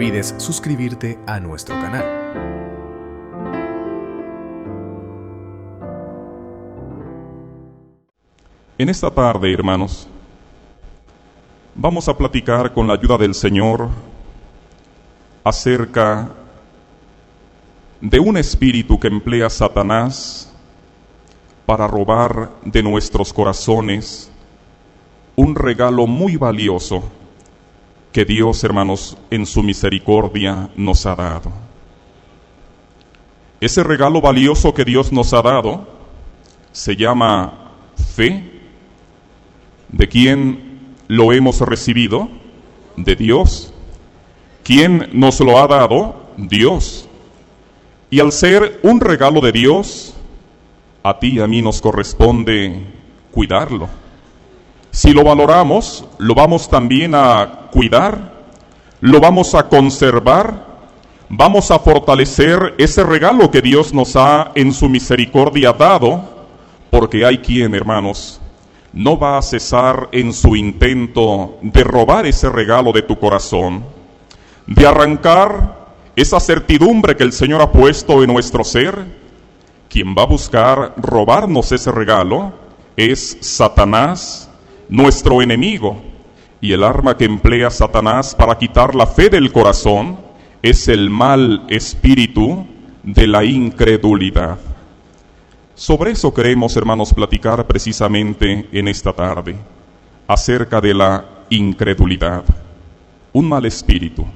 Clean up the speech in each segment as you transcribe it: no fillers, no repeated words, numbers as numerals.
olvides suscribirte a nuestro canal. En esta tarde, hermanos, vamos a platicar con la ayuda del Señor acerca de un espíritu que emplea Satanás para robar de nuestros corazones un regalo muy valioso que Dios, hermanos, en su misericordia nos ha dado. Ese regalo valioso que Dios nos ha dado se llama fe. ¿De quién lo hemos recibido? De Dios. ¿Quién nos lo ha dado? Dios. Y al ser un regalo de Dios, a ti y a mí nos corresponde cuidarlo. Si lo valoramos, lo vamos también a cuidar, lo vamos a conservar, vamos a fortalecer ese regalo que Dios nos ha en su misericordia dado, porque hay quien, hermanos, no va a cesar en su intento de robar ese regalo de tu corazón, de arrancar esa certidumbre que el Señor ha puesto en nuestro ser. Quien va a buscar robarnos ese regalo es Satanás, nuestro enemigo. Y el arma que emplea Satanás para quitar la fe del corazón es el mal espíritu de la incredulidad. Sobre eso queremos, hermanos, platicar precisamente en esta tarde, acerca de la incredulidad, un mal espíritu.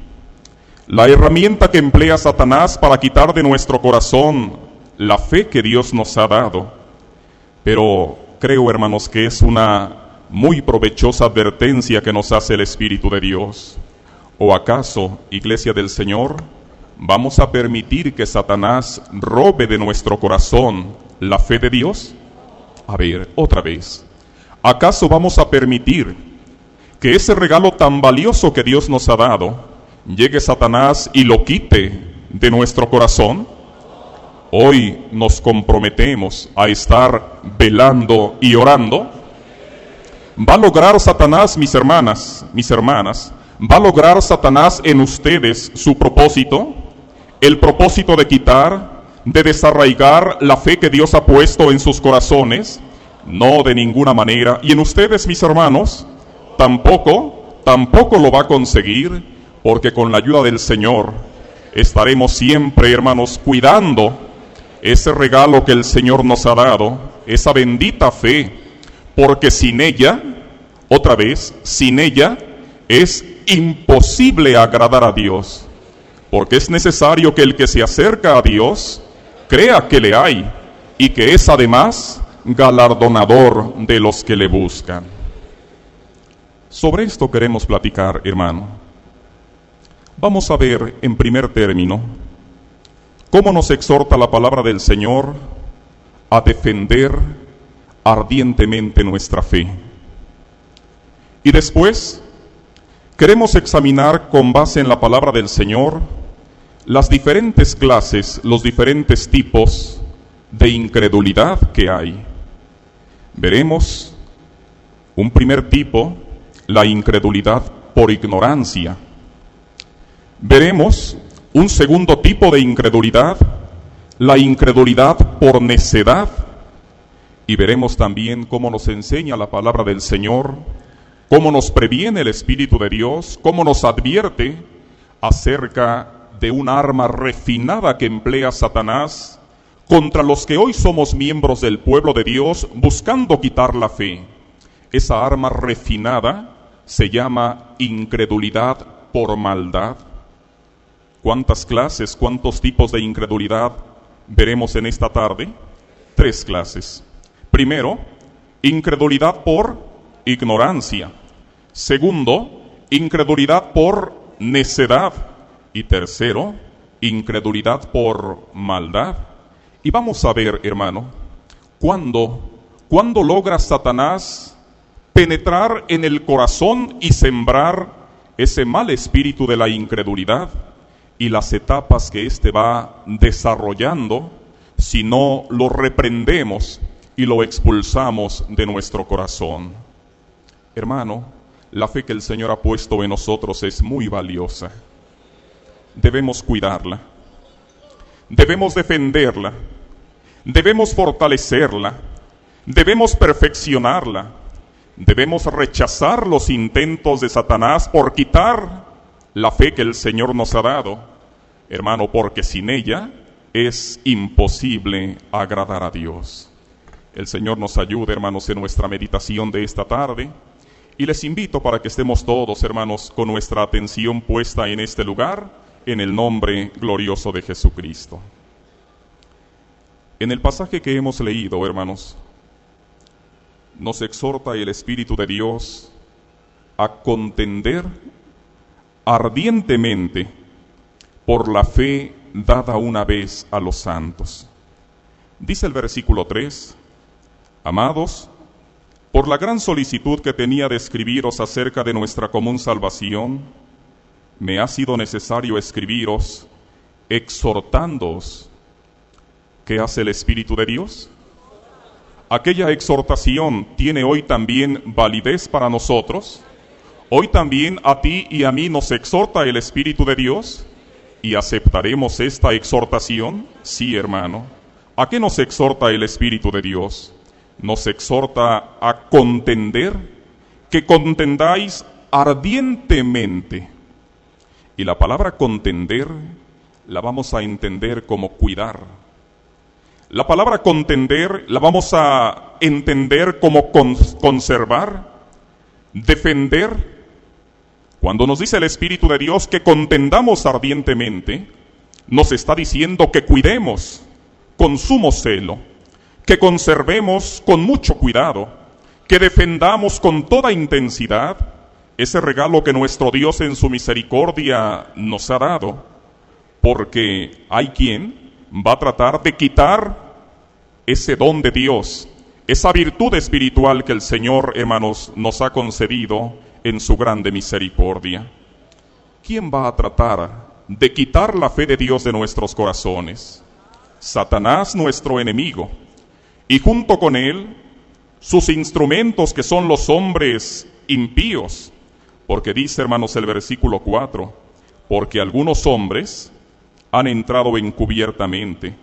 La herramienta que emplea Satanás para quitar de nuestro corazón la fe que Dios nos ha dado. Pero creo, hermanos, que es una muy provechosa advertencia que nos hace el Espíritu de Dios. ¿O acaso, Iglesia del Señor, vamos a permitir que Satanás robe de nuestro corazón la fe de Dios? A ver, otra vez. ¿Acaso vamos a permitir que ese regalo tan valioso que Dios nos ha dado llegue Satanás y lo quite de nuestro corazón? Hoy nos comprometemos a estar velando y orando. ¿Va a lograr Satanás, mis hermanas, va a lograr Satanás en ustedes su propósito? El propósito de quitar, de desarraigar la fe que Dios ha puesto en sus corazones. No, de ninguna manera. Y en ustedes, mis hermanos, tampoco lo va a conseguir, porque con la ayuda del Señor estaremos siempre, hermanos, cuidando ese regalo que el Señor nos ha dado, esa bendita fe, porque sin ella, otra vez, sin ella es imposible agradar a Dios, porque es necesario que el que se acerca a Dios crea que le hay y que es además galardonador de los que le buscan. Sobre esto queremos platicar, hermano. Vamos a ver en primer término cómo nos exhorta la palabra del Señor a defender ardientemente nuestra fe. Y después queremos examinar con base en la palabra del Señor las diferentes clases, los diferentes tipos de incredulidad que hay. Veremos un primer tipo, la incredulidad por ignorancia. Veremos un segundo tipo de incredulidad, la incredulidad por necedad. Y veremos también cómo nos enseña la palabra del Señor, cómo nos previene el Espíritu de Dios, cómo nos advierte acerca de un arma refinada que emplea Satanás contra los que hoy somos miembros del pueblo de Dios buscando quitar la fe. Esa arma refinada se llama incredulidad por maldad. ¿Cuántas clases, cuántos tipos de incredulidad veremos en esta tarde? 3 clases. Primero, incredulidad por ignorancia. Segundo, incredulidad por necedad. Y tercero, incredulidad por maldad. Y vamos a ver, hermano, ¿cuándo logra Satanás penetrar en el corazón y sembrar ese mal espíritu de la incredulidad y las etapas que éste va desarrollando si no lo reprendemos y lo expulsamos de nuestro corazón? Hermano, la fe que el Señor ha puesto en nosotros es muy valiosa. debemos cuidarla, debemos defenderla, debemos fortalecerla, debemos perfeccionarla, debemos rechazar los intentos de Satanás por quitar la fe que el Señor nos ha dado, hermano, porque sin ella es imposible agradar a Dios. El Señor nos ayude, hermanos, en nuestra meditación de esta tarde, y les invito para que estemos todos, hermanos, con nuestra atención puesta en este lugar, en el nombre glorioso de Jesucristo. En el pasaje que hemos leído, hermanos, nos exhorta el Espíritu de Dios a contender ardientemente por la fe dada una vez a los santos. Dice el versículo 3, amados, por la gran solicitud que tenía de escribiros acerca de nuestra común salvación, me ha sido necesario escribiros, exhortándoos. ¿Qué hace el Espíritu de Dios? Aquella exhortación tiene hoy también validez para nosotros. Hoy también a ti y a mí nos exhorta el Espíritu de Dios. ¿Y aceptaremos esta exhortación? Sí, hermano. ¿A qué nos exhorta el Espíritu de Dios? Nos exhorta a contender, que contendáis ardientemente. Y la palabra contender la vamos a entender como cuidar. La palabra contender la vamos a entender como conservar, defender. Cuando nos dice el Espíritu de Dios que contendamos ardientemente, nos está diciendo que cuidemos con sumo celo, que conservemos con mucho cuidado, que defendamos con toda intensidad ese regalo que nuestro Dios en su misericordia nos ha dado, porque hay quien va a tratar de quitar ese don de Dios, esa virtud espiritual que el Señor, hermanos, nos ha concedido en su grande misericordia. ¿Quién va a tratar de quitar la fe de Dios de nuestros corazones? Satanás, nuestro enemigo, y junto con él, sus instrumentos que son los hombres impíos, porque dice, hermanos, el versículo 4, porque algunos hombres han entrado encubiertamente,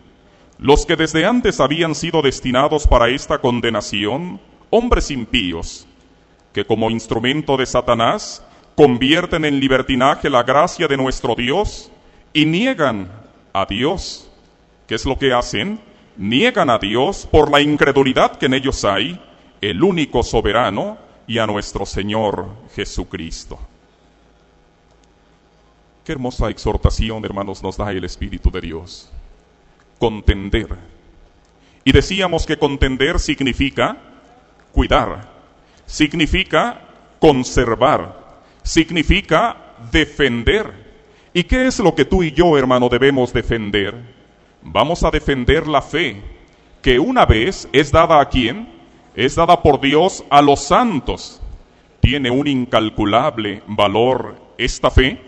los que desde antes habían sido destinados para esta condenación, hombres impíos, que como instrumento de Satanás convierten en libertinaje la gracia de nuestro Dios y niegan a Dios. ¿Qué es lo que hacen? Niegan a Dios por la incredulidad que en ellos hay, el único soberano, y a nuestro Señor Jesucristo. Qué hermosa exhortación, hermanos, nos da el Espíritu de Dios. Contender. Y decíamos que contender significa cuidar, significa conservar, significa defender. ¿Y qué es lo que tú y yo, hermano, debemos defender? Vamos a defender la fe, que una vez es dada ¿a quién? Es dada por Dios a los santos. ¿Tiene un incalculable valor esta fe?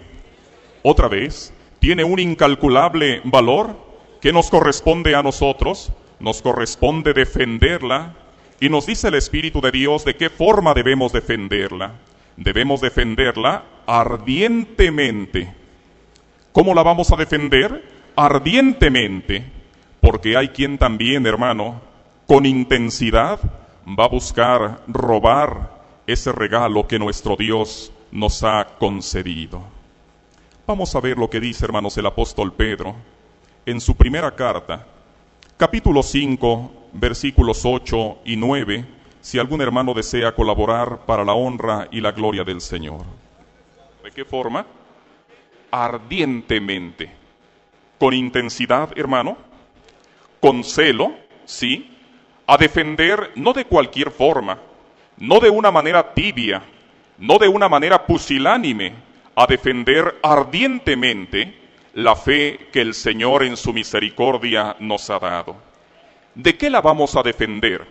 Otra vez, ¿tiene un incalculable valor que nos corresponde a nosotros? Nos corresponde defenderla. Y nos dice el Espíritu de Dios de qué forma debemos defenderla. Debemos defenderla ardientemente. ¿Cómo la vamos a defender? Ardientemente. Porque hay quien también, hermano, con intensidad va a buscar robar ese regalo que nuestro Dios nos ha concedido. Vamos a ver lo que dice, hermanos, el apóstol Pedro en su primera carta, capítulo 5, versículos 8 y 9, si algún hermano desea colaborar para la honra y la gloria del Señor. ¿De qué forma? Ardientemente. Con intensidad, hermano, con celo, sí, a defender no de cualquier forma, no de una manera tibia, no de una manera pusilánime, a defender ardientemente la fe que el Señor en su misericordia nos ha dado. ¿De qué la vamos a defender?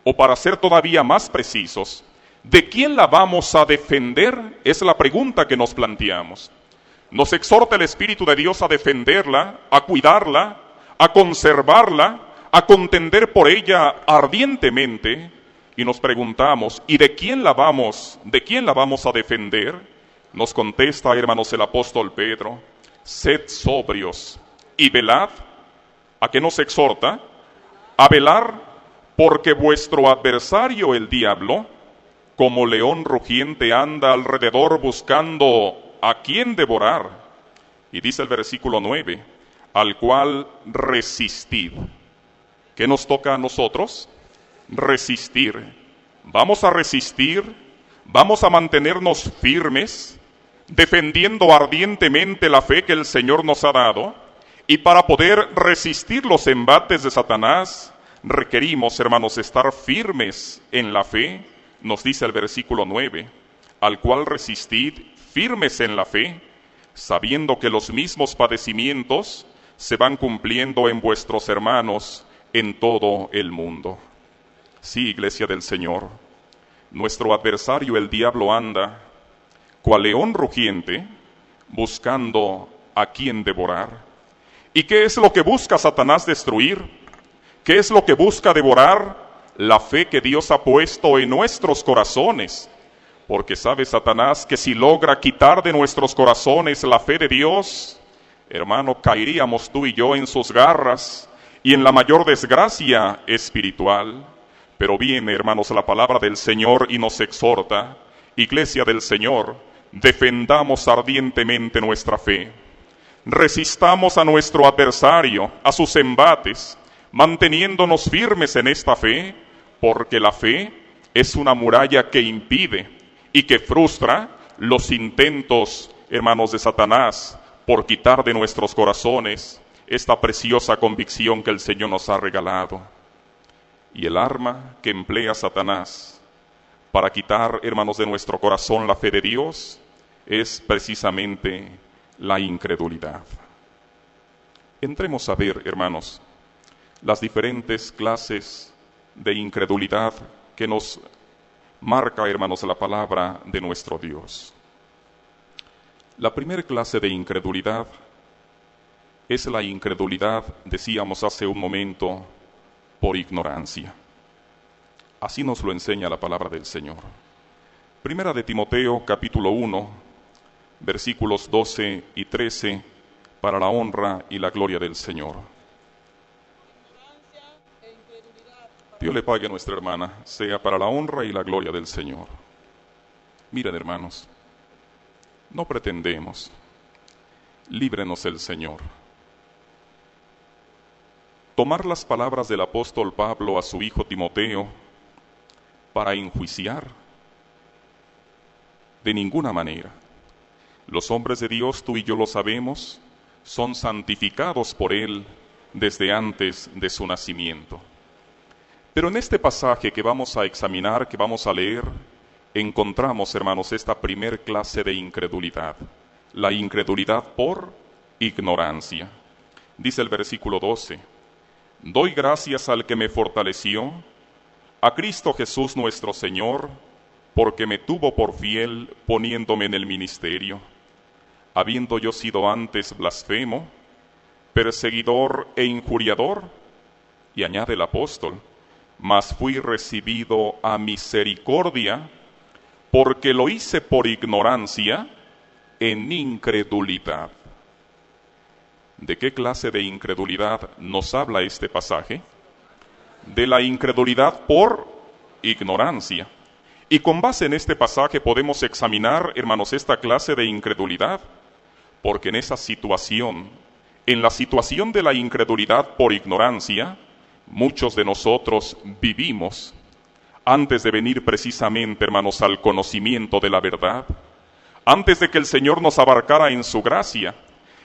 O para ser todavía más precisos, ¿de quién la vamos a defender? Es la pregunta que nos planteamos. Nos exhorta el Espíritu de Dios a defenderla, a cuidarla, a conservarla, a contender por ella ardientemente, y nos preguntamos, ¿y de quién la vamos a defender? Nos contesta, hermanos, el apóstol Pedro, Sed sobrios y velad. ¿A qué nos exhorta? A velar, porque vuestro adversario el diablo, como león rugiente, anda alrededor buscando a quien devorar. Y dice el versículo 9, al cual resistid. ¿Qué nos toca a nosotros? Resistir. Vamos a resistir, vamos a mantenernos firmes, defendiendo ardientemente la fe que el Señor nos ha dado. Y para poder resistir los embates de Satanás, requerimos, hermanos, estar firmes en la fe. Nos dice el versículo 9, al cual resistid firmes en la fe, sabiendo que los mismos padecimientos se van cumpliendo en vuestros hermanos en todo el mundo. Sí, iglesia del Señor, nuestro adversario el diablo anda, cual león rugiente, buscando a quien devorar. ¿Y qué es lo que busca Satanás destruir? ¿Qué es lo que busca devorar? La fe que Dios ha puesto en nuestros corazones. Porque sabe Satanás que si logra quitar de nuestros corazones la fe de Dios, hermano, caeríamos tú y yo en sus garras y en la mayor desgracia espiritual. Pero viene, hermanos, la palabra del Señor y nos exhorta, iglesia del Señor, defendamos ardientemente nuestra fe. Resistamos a nuestro adversario, a sus embates, manteniéndonos firmes en esta fe, porque la fe es una muralla que impide y que frustra los intentos, hermanos, de Satanás por quitar de nuestros corazones esta preciosa convicción que el Señor nos ha regalado. Y el arma que emplea Satanás para quitar, hermanos, de nuestro corazón la fe de Dios es precisamente la incredulidad. Entremos a ver, hermanos, las diferentes clases de incredulidad que nos marca, hermanos, la palabra de nuestro Dios. La primera clase de incredulidad es la incredulidad, decíamos hace un momento, por ignorancia. Así nos lo enseña la palabra del Señor. Primera de Timoteo, capítulo 1, versículos 12 y 13, para la honra y la gloria del Señor. Dios le pague a nuestra hermana, sea para la honra y la gloria del Señor. Miren, hermanos, no pretendemos, líbrenos el Señor, tomar las palabras del apóstol Pablo a su hijo Timoteo para enjuiciar. De ninguna manera. Los hombres de Dios, tú y yo lo sabemos, son santificados por Él desde antes de su nacimiento. Pero en este pasaje que vamos a examinar, que vamos a leer, encontramos, hermanos, esta primer clase de incredulidad. La incredulidad por ignorancia. Dice el versículo 12, doy gracias al que me fortaleció, a Cristo Jesús nuestro Señor, porque me tuvo por fiel poniéndome en el ministerio, habiendo yo sido antes blasfemo, perseguidor e injuriador. Y añade el apóstol, mas fui recibido a misericordia, porque lo hice por ignorancia, en incredulidad. ¿De qué clase de incredulidad nos habla este pasaje? De la incredulidad por ignorancia. Y con base en este pasaje podemos examinar, hermanos, esta clase de incredulidad, porque en esa situación, en la situación de la incredulidad por ignorancia, muchos de nosotros vivimos antes de venir precisamente, hermanos, al conocimiento de la verdad, antes de que el Señor nos abarcara en su gracia.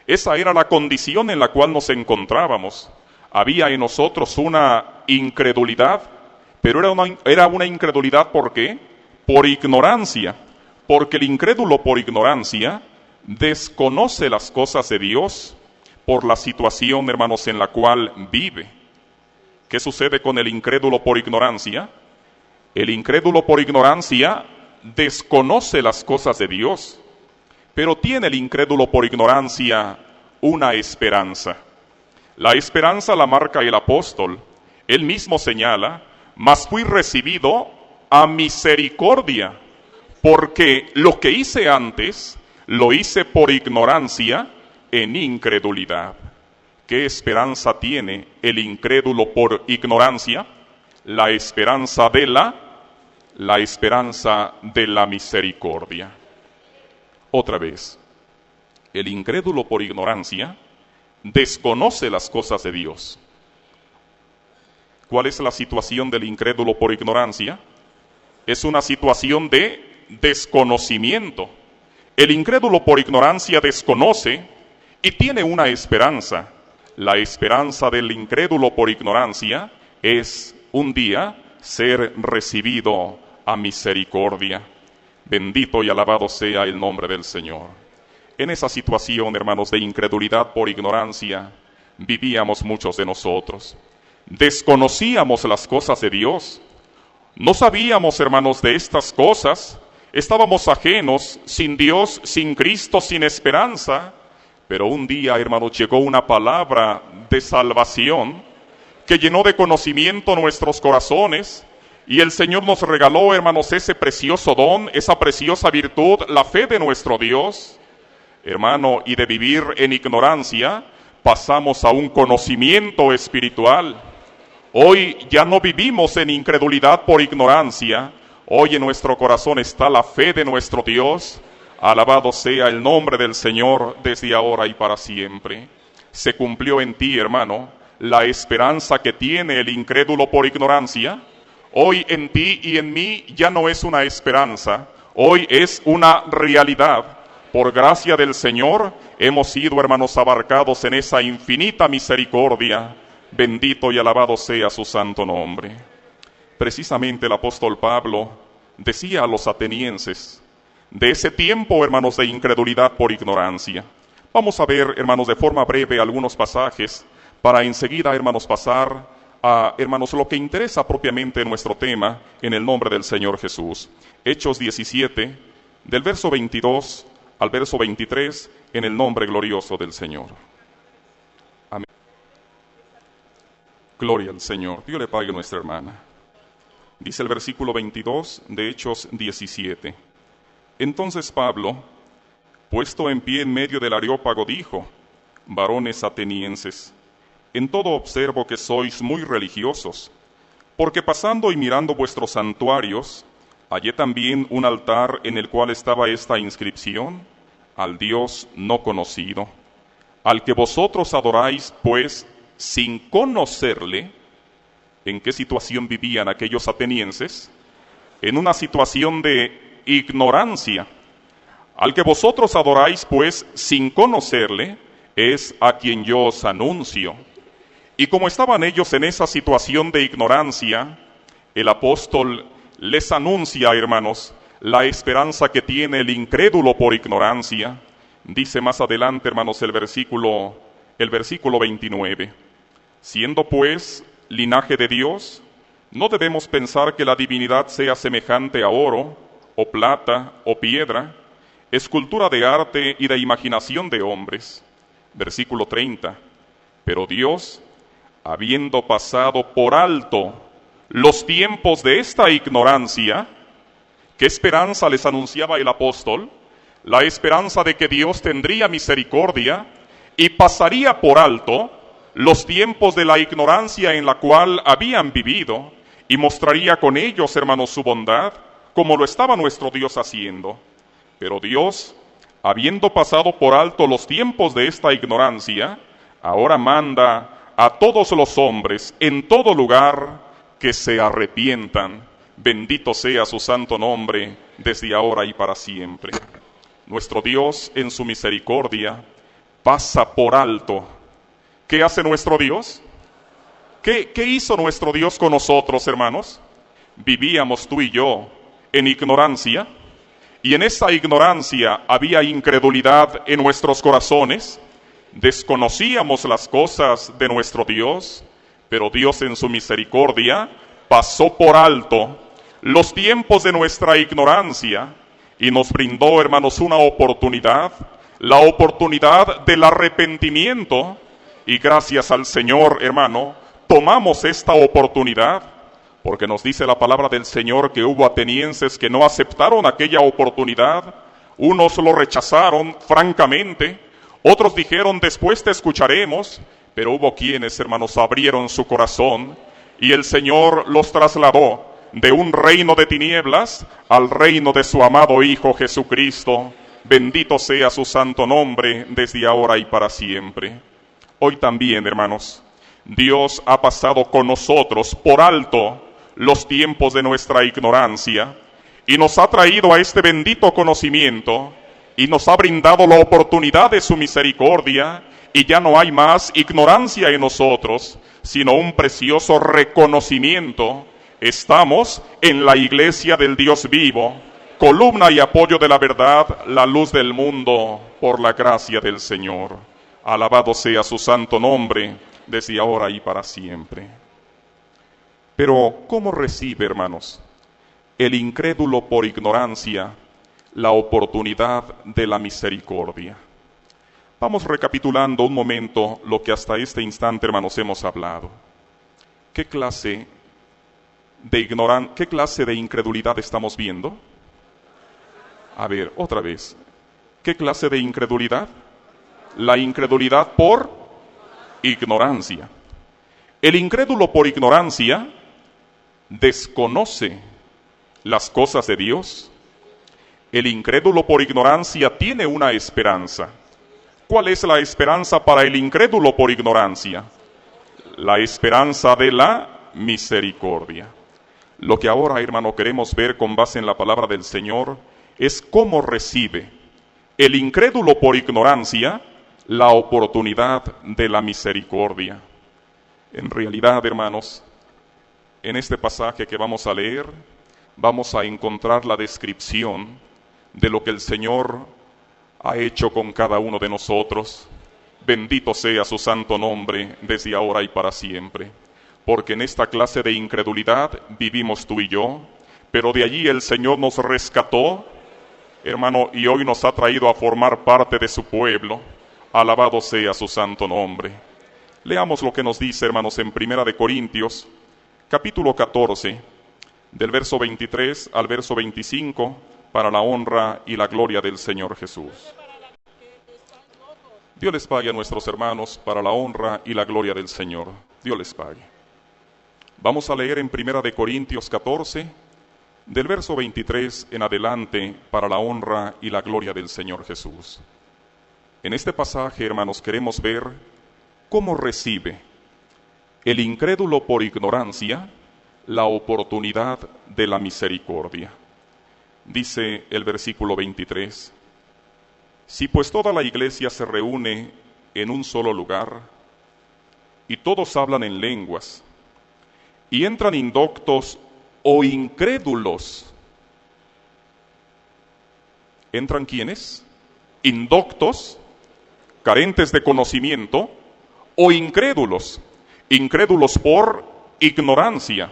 Esa era la condición en la cual nos encontrábamos. Había en nosotros una incredulidad, pero era una incredulidad, ¿por qué? Por ignorancia, porque el incrédulo por ignorancia desconoce las cosas de Dios por la situación, hermanos, en la cual vive. ¿Qué sucede con el incrédulo por ignorancia? El incrédulo por ignorancia desconoce las cosas de Dios, pero tiene el incrédulo por ignorancia una esperanza. La esperanza la marca el apóstol. Él mismo señala, mas fui recibido a misericordia, porque lo que hice antes, lo hice por ignorancia, en incredulidad. ¿Qué esperanza tiene el incrédulo por ignorancia? La esperanza de la misericordia. Otra vez, el incrédulo por ignorancia desconoce las cosas de Dios. ¿Cuál es la situación del incrédulo por ignorancia? Es una situación de desconocimiento. El incrédulo por ignorancia desconoce y tiene una esperanza. La esperanza del incrédulo por ignorancia es un día ser recibido a misericordia. Bendito y alabado sea el nombre del Señor. En esa situación, hermanos, de incredulidad por ignorancia, vivíamos muchos de nosotros. Desconocíamos las cosas de Dios. No sabíamos, hermanos, de estas cosas. Estábamos ajenos, sin Dios, sin Cristo, sin esperanza. Pero un día, hermanos, llegó una palabra de salvación que llenó de conocimiento nuestros corazones. Y el Señor nos regaló, hermanos, ese precioso don, esa preciosa virtud, la fe de nuestro Dios. Hermano, y de vivir en ignorancia, pasamos a un conocimiento espiritual. Hoy ya no vivimos en incredulidad por ignorancia. Hoy en nuestro corazón está la fe de nuestro Dios. Alabado sea el nombre del Señor desde ahora y para siempre. Se cumplió en ti, hermano, la esperanza que tiene el incrédulo por ignorancia. Hoy en ti y en mí ya no es una esperanza, hoy es una realidad. Por gracia del Señor hemos sido, hermanos, abarcados en esa infinita misericordia. Bendito y alabado sea su santo nombre. Precisamente el apóstol Pablo decía a los atenienses de ese tiempo, hermanos, de incredulidad por ignorancia. Vamos a ver, hermanos, de forma breve algunos pasajes para enseguida, hermanos, pasar a, hermanos, lo que interesa propiamente nuestro tema en el nombre del Señor Jesús. Hechos 17, del verso 22 al verso 23, en el nombre glorioso del Señor. Amén. Gloria al Señor. Dios le pague a nuestra hermana. Dice el versículo 22 de Hechos 17. Entonces Pablo, puesto en pie en medio del Areópago, dijo: varones atenienses, en todo observo que sois muy religiosos, porque pasando y mirando vuestros santuarios, hallé también un altar en el cual estaba esta inscripción: al Dios no conocido, al que vosotros adoráis, pues, sin conocerle. ¿En qué situación vivían aquellos atenienses? En una situación de ignorancia. Al que vosotros adoráis, pues, sin conocerle, es a quien yo os anuncio. Y como estaban ellos en esa situación de ignorancia, el apóstol les anuncia, hermanos, la esperanza que tiene el incrédulo por ignorancia. Dice más adelante, hermanos, el versículo 29. Siendo pues linaje de Dios, no debemos pensar que la divinidad sea semejante a oro, o plata, o piedra, escultura de arte y de imaginación de hombres. Versículo 30. Pero Dios, habiendo pasado por alto los tiempos de esta ignorancia, ¿qué esperanza les anunciaba el apóstol? La esperanza de que Dios tendría misericordia y pasaría por alto los tiempos de la ignorancia en la cual habían vivido, y mostraría con ellos, hermanos, su bondad, como lo estaba nuestro Dios haciendo. Pero Dios, habiendo pasado por alto los tiempos de esta ignorancia, ahora manda a todos los hombres en todo lugar que se arrepientan. Bendito sea su santo nombre desde ahora y para siempre. Nuestro Dios en su misericordia pasa por alto. ¿Qué hace nuestro Dios? ¿Qué hizo nuestro Dios con nosotros, hermanos? Vivíamos tú y yo en ignorancia, y en esa ignorancia había incredulidad en nuestros corazones. Desconocíamos las cosas de nuestro Dios, pero Dios en su misericordia pasó por alto los tiempos de nuestra ignorancia y nos brindó, hermanos, una oportunidad, la oportunidad del arrepentimiento. Y gracias al Señor, hermano, tomamos esta oportunidad, porque nos dice la palabra del Señor que hubo atenienses que no aceptaron aquella oportunidad. Unos lo rechazaron francamente, Otros dijeron, después te escucharemos, pero hubo quienes, hermanos, abrieron su corazón y el Señor los trasladó de un reino de tinieblas al reino de su amado Hijo Jesucristo. Bendito sea su santo nombre desde ahora y para siempre. Hoy también, hermanos, Dios ha pasado con nosotros por alto los tiempos de nuestra ignorancia y nos ha traído a este bendito conocimiento y nos ha brindado la oportunidad de su misericordia, y ya no hay más ignorancia en nosotros, sino un precioso reconocimiento. Estamos en la iglesia del Dios vivo, columna y apoyo de la verdad, la luz del mundo, por la gracia del Señor. Alabado sea su santo nombre, desde ahora y para siempre. Pero, ¿cómo recibe, hermanos, el incrédulo por ignorancia la oportunidad de la misericordia? Vamos recapitulando un momento lo que hasta este instante, hermanos, hemos hablado. ¿Qué clase de incredulidad estamos viendo? A ver, otra vez. ¿Qué clase de incredulidad? La incredulidad por ignorancia. El incrédulo por ignorancia desconoce las cosas de Dios. El incrédulo por ignorancia tiene una esperanza. ¿Cuál es la esperanza para el incrédulo por ignorancia? La esperanza de la misericordia. Lo que ahora, hermano, queremos ver con base en la palabra del Señor es cómo recibe el incrédulo por ignorancia la oportunidad de la misericordia. En realidad, hermanos, en este pasaje que vamos a leer, vamos a encontrar la descripción de lo que el Señor ha hecho con cada uno de nosotros. Bendito sea su santo nombre desde ahora y para siempre. Porque en esta clase de incredulidad vivimos tú y yo, pero de allí el Señor nos rescató, hermano, y hoy nos ha traído a formar parte de su pueblo. Alabado sea su santo nombre. Leamos lo que nos dice, hermanos, en 1 Corintios, capítulo 14, del verso 23 al verso 25, para la honra y la gloria del Señor Jesús. Dios les pague a nuestros hermanos para la honra y la gloria del Señor. Dios les pague. Vamos a leer en 1 Corintios 14, del verso 23 en adelante, para la honra y la gloria del Señor Jesús. En este pasaje, hermanos, queremos ver cómo recibe el incrédulo por ignorancia la oportunidad de la misericordia. Dice el versículo 23, si pues toda la iglesia se reúne en un solo lugar, y todos hablan en lenguas, y entran indoctos o incrédulos. ¿Entran quiénes? Indoctos, carentes de conocimiento, o incrédulos. Incrédulos por ignorancia.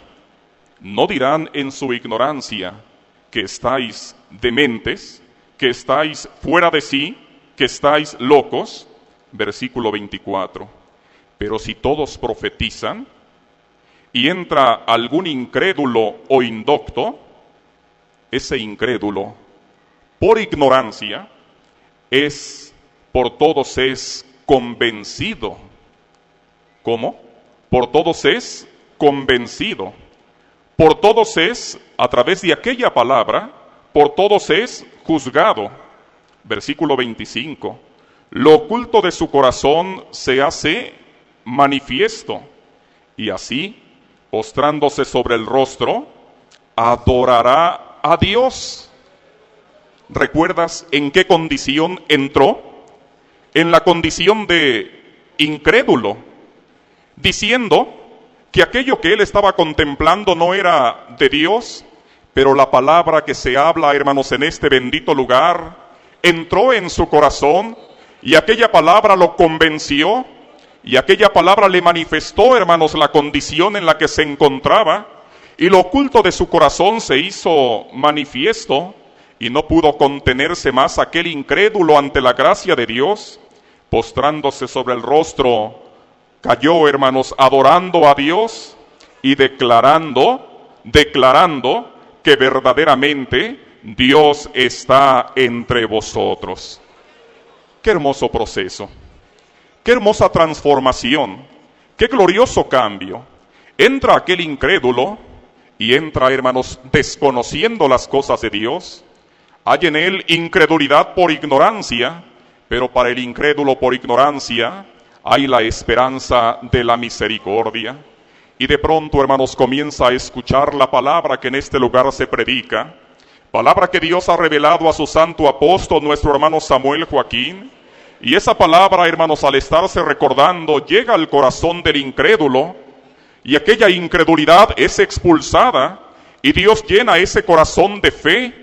¿No dirán en su ignorancia que estáis dementes, que estáis fuera de sí, que estáis locos? Versículo 24. Pero si todos profetizan, y entra algún incrédulo o indocto, ese incrédulo, por ignorancia, por todos es convencido. ¿Cómo? Por todos es convencido. Por todos es, a través de aquella palabra, por todos es juzgado. Versículo 25. Lo oculto de su corazón se hace manifiesto, y así, postrándose sobre el rostro, adorará a Dios. ¿Recuerdas en qué condición entró? En la condición de incrédulo, diciendo que aquello que él estaba contemplando no era de Dios, pero la palabra que se habla, hermanos, en este bendito lugar, entró en su corazón, y aquella palabra lo convenció, y aquella palabra le manifestó, hermanos, la condición en la que se encontraba, y lo oculto de su corazón se hizo manifiesto, y no pudo contenerse más aquel incrédulo ante la gracia de Dios. Postrándose sobre el rostro, cayó, hermanos, adorando a Dios y declarando que verdaderamente Dios está entre vosotros. Qué hermoso proceso, qué hermosa transformación, qué glorioso cambio. Entra aquel incrédulo y entra, hermanos, desconociendo las cosas de Dios. Hay en él incredulidad por ignorancia, pero para el incrédulo por ignorancia hay la esperanza de la misericordia. Y de pronto, hermanos, comienza a escuchar la palabra que en este lugar se predica, palabra que Dios ha revelado a su santo apóstol, nuestro hermano Samuel Joaquín. Y esa palabra, hermanos, al estarse recordando, llega al corazón del incrédulo, y aquella incredulidad es expulsada, y Dios llena ese corazón de fe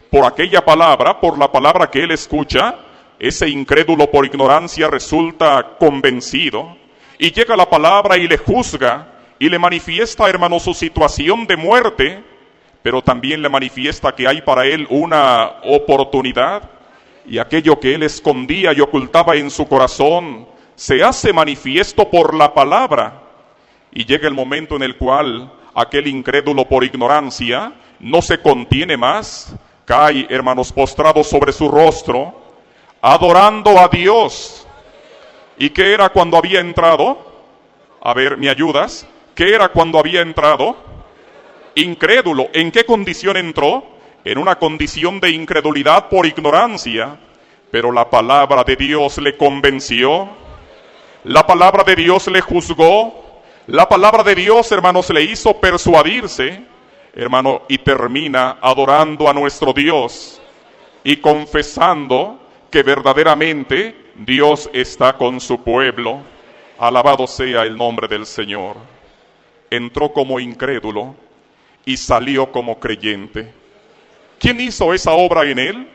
por aquella palabra, por la palabra que él escucha. Ese incrédulo por ignorancia resulta convencido, y llega la palabra y le juzga, y le manifiesta, hermano, su situación de muerte, pero también le manifiesta que hay para él una oportunidad, y aquello que él escondía y ocultaba en su corazón se hace manifiesto por la palabra. Y llega el momento en el cual aquel incrédulo por ignorancia no se contiene más, cae, hermanos, postrado sobre su rostro, adorando a Dios. ¿Y qué era cuando había entrado? A ver, ¿me ayudas? ¿Qué era cuando había entrado? Incrédulo. ¿En qué condición entró? En una condición de incredulidad por ignorancia. Pero la palabra de Dios le convenció, la palabra de Dios le juzgó, la palabra de Dios, hermanos, le hizo persuadirse, hermano, y termina adorando a nuestro Dios y confesando que verdaderamente Dios está con su pueblo. Alabado sea el nombre del Señor. Entró como incrédulo y salió como creyente. ¿Quién hizo esa obra en él?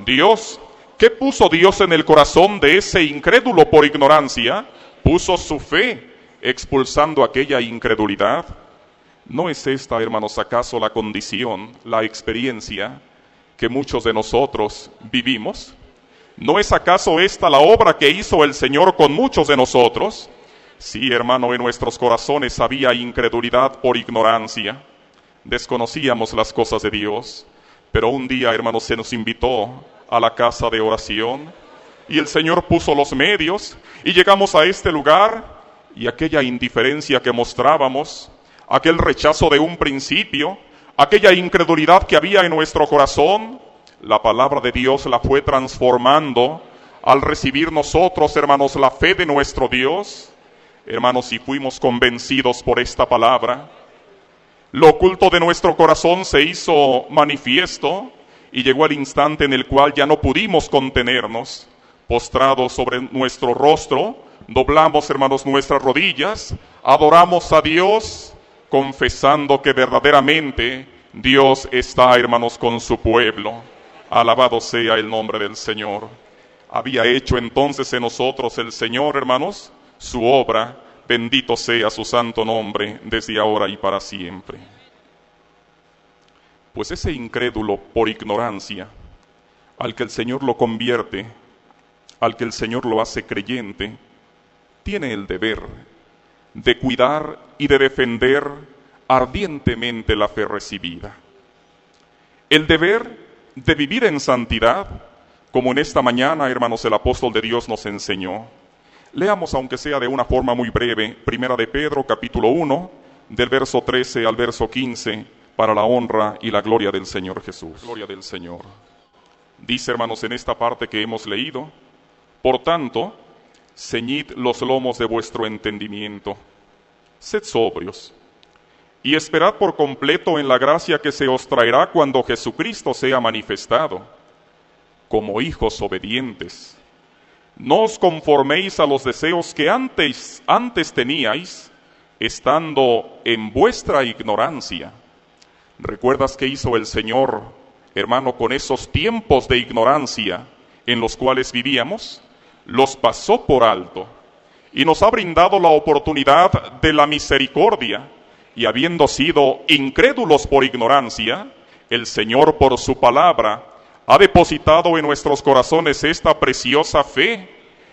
Dios. ¿Qué puso Dios en el corazón de ese incrédulo por ignorancia? Puso su fe, expulsando aquella incredulidad. ¿No es esta, hermanos, acaso la condición, la experiencia que muchos de nosotros vivimos? ¿No es acaso esta la obra que hizo el Señor con muchos de nosotros? Sí, hermano, en nuestros corazones había incredulidad por ignorancia. Desconocíamos las cosas de Dios, pero un día, hermanos, se nos invitó a la casa de oración y el Señor puso los medios y llegamos a este lugar, y aquella indiferencia que mostrábamos, aquel rechazo de un principio, aquella incredulidad que había en nuestro corazón, la palabra de Dios la fue transformando al recibir nosotros, hermanos, la fe de nuestro Dios. Hermanos, si fuimos convencidos por esta palabra, lo oculto de nuestro corazón se hizo manifiesto y llegó el instante en el cual ya no pudimos contenernos. Postrados sobre nuestro rostro, doblamos, hermanos, nuestras rodillas, adoramos a Dios, confesando que verdaderamente Dios está, hermanos, con su pueblo. Alabado sea el nombre del Señor. Había hecho entonces en nosotros el Señor, hermanos, su obra. Bendito sea su santo nombre desde ahora y para siempre. Pues ese incrédulo por ignorancia, al que el Señor lo convierte, al que el Señor lo hace creyente, tiene el deber de cuidar y de defender ardientemente la fe recibida. El deber de vivir en santidad, como en esta mañana, hermanos, el apóstol de Dios nos enseñó. Leamos, aunque sea de una forma muy breve, Primera de Pedro, capítulo 1, del verso 13 al verso 15, para la honra y la gloria del Señor Jesús. Gloria del Señor. Dice, hermanos, en esta parte que hemos leído: por tanto, ceñid los lomos de vuestro entendimiento, sed sobrios, y esperad por completo en la gracia que se os traerá cuando Jesucristo sea manifestado. Como hijos obedientes, no os conforméis a los deseos que antes teníais, estando en vuestra ignorancia. ¿Recuerdas qué hizo el Señor, hermano, con esos tiempos de ignorancia en los cuales vivíamos? Los pasó por alto y nos ha brindado la oportunidad de la misericordia. Y habiendo sido incrédulos por ignorancia, el Señor por su palabra ha depositado en nuestros corazones esta preciosa fe.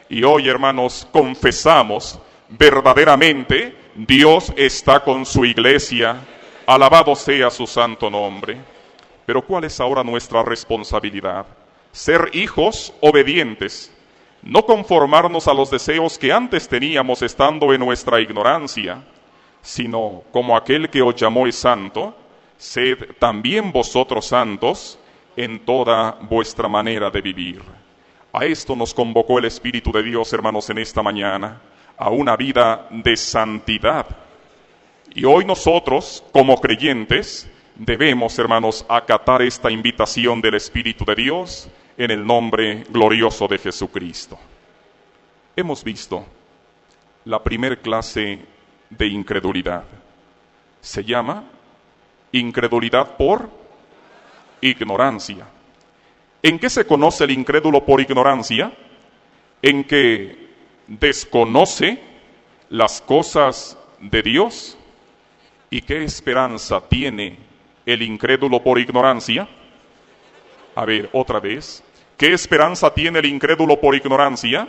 Y hoy, hermanos, confesamos verdaderamente Dios está con su iglesia. Alabado sea su santo nombre. Pero ¿cuál es ahora nuestra responsabilidad? Ser hijos obedientes. no conformarnos a los deseos que antes teníamos estando en nuestra ignorancia, sino como aquel que os llamó es santo, sed también vosotros santos en toda vuestra manera de vivir. A esto nos convocó el Espíritu de Dios, hermanos, en esta mañana, a una vida de santidad. Y hoy nosotros, como creyentes, debemos, hermanos, acatar esta invitación del Espíritu de Dios en el nombre glorioso de Jesucristo. Hemos visto la primer clase de incredulidad. Se llama incredulidad por ignorancia. ¿En qué se conoce el incrédulo por ignorancia? En que desconoce las cosas de Dios. ¿Y qué esperanza tiene el incrédulo por ignorancia? A ver, otra vez. ¿Qué esperanza tiene el incrédulo por ignorancia?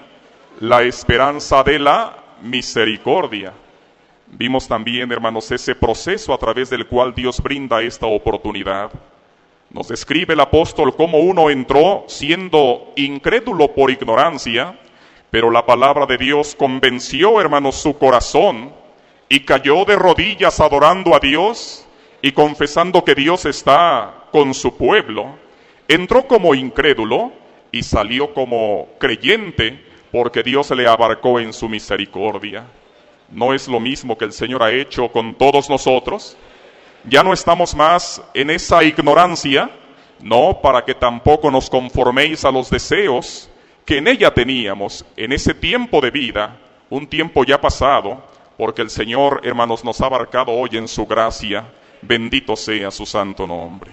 La esperanza de la misericordia. Vimos también, hermanos, ese proceso a través del cual Dios brinda esta oportunidad. Nos describe el apóstol cómo uno entró siendo incrédulo por ignorancia, pero la palabra de Dios convenció, hermanos, su corazón y cayó de rodillas adorando a Dios y confesando que Dios está con su pueblo. Entró como incrédulo y salió como creyente porque Dios le abarcó en su misericordia. ¿No es lo mismo que el Señor ha hecho con todos nosotros? Ya no estamos más en esa ignorancia, no para que tampoco nos conforméis a los deseos que en ella teníamos, en ese tiempo de vida, un tiempo ya pasado, porque el Señor, hermanos, nos ha abarcado hoy en su gracia. Bendito sea su santo nombre.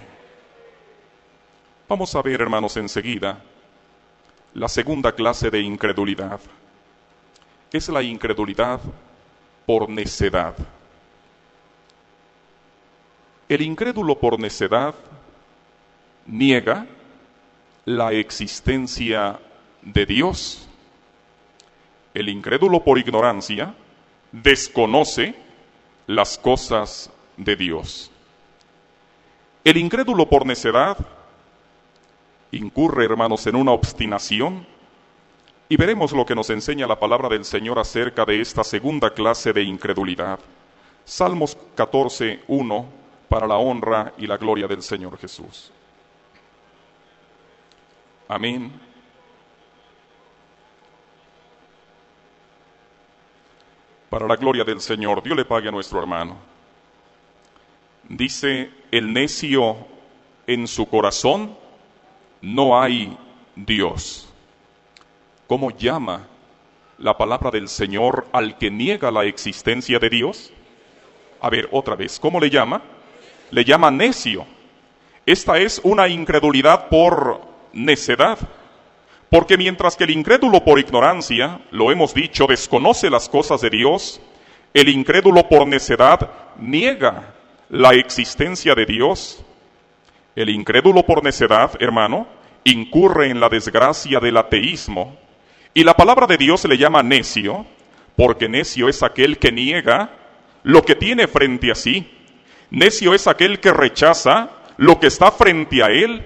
Vamos a ver, hermanos, enseguida la segunda clase de incredulidad. Es la incredulidad por necedad. El incrédulo por necedad niega la existencia de Dios. El incrédulo por ignorancia desconoce las cosas de Dios. El incrédulo por necedad incurre, hermanos, en una obstinación, y veremos lo que nos enseña la palabra del Señor acerca de esta segunda clase de incredulidad. Salmos 14:1, para la honra y la gloria del Señor Jesús. Amén. Para la gloria del Señor, Dios le pague a nuestro hermano. Dice, el necio en su corazón no hay Dios. ¿Cómo llama la palabra del Señor al que niega la existencia de Dios? A ver, otra vez, ¿cómo le llama? Le llama necio. Esta es una incredulidad por necedad. Porque mientras que el incrédulo por ignorancia, lo hemos dicho, desconoce las cosas de Dios, el incrédulo por necedad niega la existencia de Dios. El incrédulo por necedad, hermano, incurre en la desgracia del ateísmo. Y la palabra de Dios le llama necio, porque necio es aquel que niega lo que tiene frente a sí. Necio es aquel que rechaza lo que está frente a él.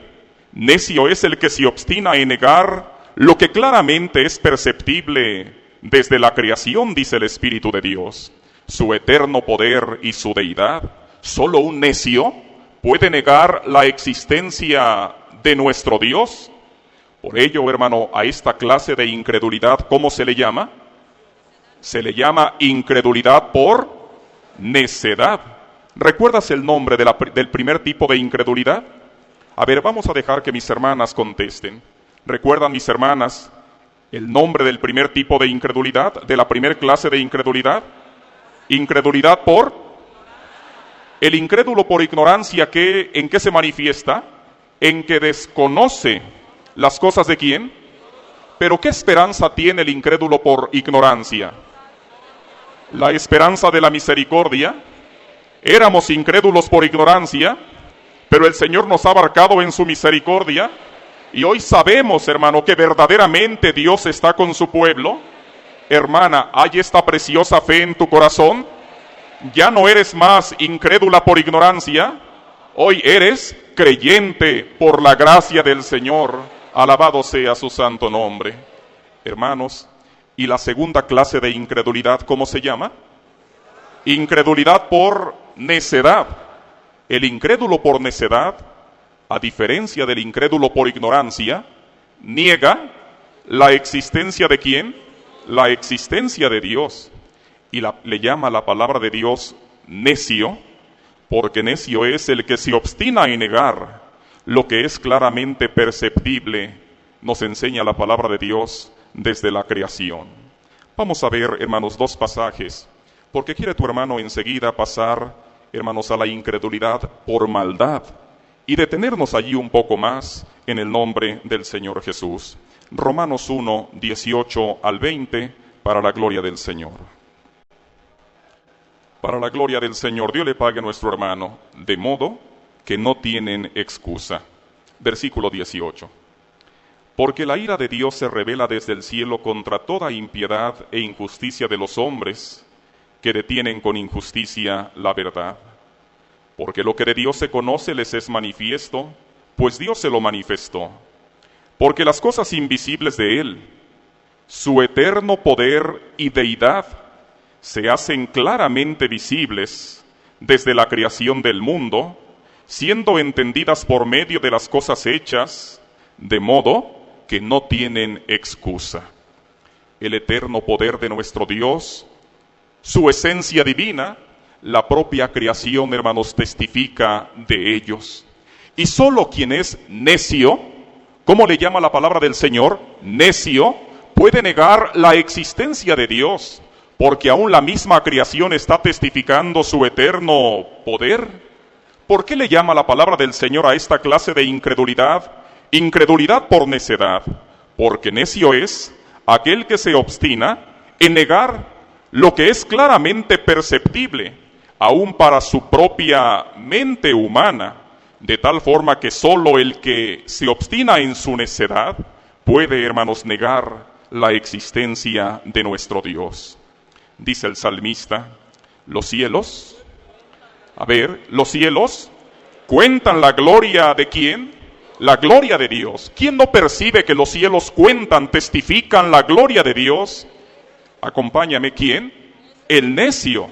Necio es el que se obstina en negar lo que claramente es perceptible desde la creación, dice el Espíritu de Dios, su eterno poder y su deidad. Solo un necio puede negar la existencia de nuestro Dios. Por ello, hermano, a esta clase de incredulidad, ¿cómo se le llama? Se le llama incredulidad por necedad. ¿Recuerdas el nombre del primer tipo de incredulidad? A ver, vamos a dejar que mis hermanas contesten. ¿Recuerdan, mis hermanas, el nombre del primer tipo de incredulidad, de la primera clase de incredulidad? Incredulidad por... El incrédulo por ignorancia, ¿en qué se manifiesta? En que desconoce las cosas de ¿quién? Pero ¿qué esperanza tiene el incrédulo por ignorancia? La esperanza de la misericordia. Éramos incrédulos por ignorancia, pero el Señor nos ha abarcado en su misericordia, y hoy sabemos, hermano, que verdaderamente Dios está con su pueblo. Hermana, ¿hay esta preciosa fe en tu corazón? Ya no eres más incrédula por ignorancia, hoy eres creyente por la gracia del Señor. Alabado sea su santo nombre. hermanos. Y la segunda clase de incredulidad, ¿cómo se llama? Incredulidad por necedad. El incrédulo por necedad, a diferencia del incrédulo por ignorancia, niega la existencia ¿de quién? La existencia de Dios. Y le llama la palabra de Dios necio, porque necio es el que se obstina en negar lo que es claramente perceptible, nos enseña la palabra de Dios desde la creación. Vamos a ver, hermanos, dos pasajes, porque quiere tu hermano enseguida pasar, hermanos, a la incredulidad por maldad y detenernos allí un poco más en el nombre del Señor Jesús. Romanos 1, 18 al 20, para la gloria del Señor. Para la gloria del Señor, Dios le pague a nuestro hermano, de modo que no tienen excusa. Versículo 18. Porque la ira de Dios se revela desde el cielo contra toda impiedad e injusticia de los hombres, que detienen con injusticia la verdad. Porque lo que de Dios se conoce les es manifiesto, pues Dios se lo manifestó. Porque las cosas invisibles de Él, su eterno poder y deidad, se hacen claramente visibles desde la creación del mundo, siendo entendidas por medio de las cosas hechas, de modo que no tienen excusa. El eterno poder de nuestro Dios, su esencia divina, la propia creación, hermanos, testifica de ellos. Y solo quien es necio, ¿cómo le llama la palabra del Señor? Necio, puede negar la existencia de Dios, porque aún la misma creación está testificando su eterno poder. ¿Por qué le llama la palabra del Señor a esta clase de incredulidad? Incredulidad por necedad, porque necio es aquel que se obstina en negar lo que es claramente perceptible, aún para su propia mente humana, de tal forma que solo el que se obstina en su necedad puede, hermanos, negar la existencia de nuestro Dios. Dice el salmista, los cielos cuentan la gloria ¿de quién? La gloria de Dios. ¿Quién no percibe que los cielos cuentan, testifican la gloria de Dios? Acompáñame, ¿quién? El necio.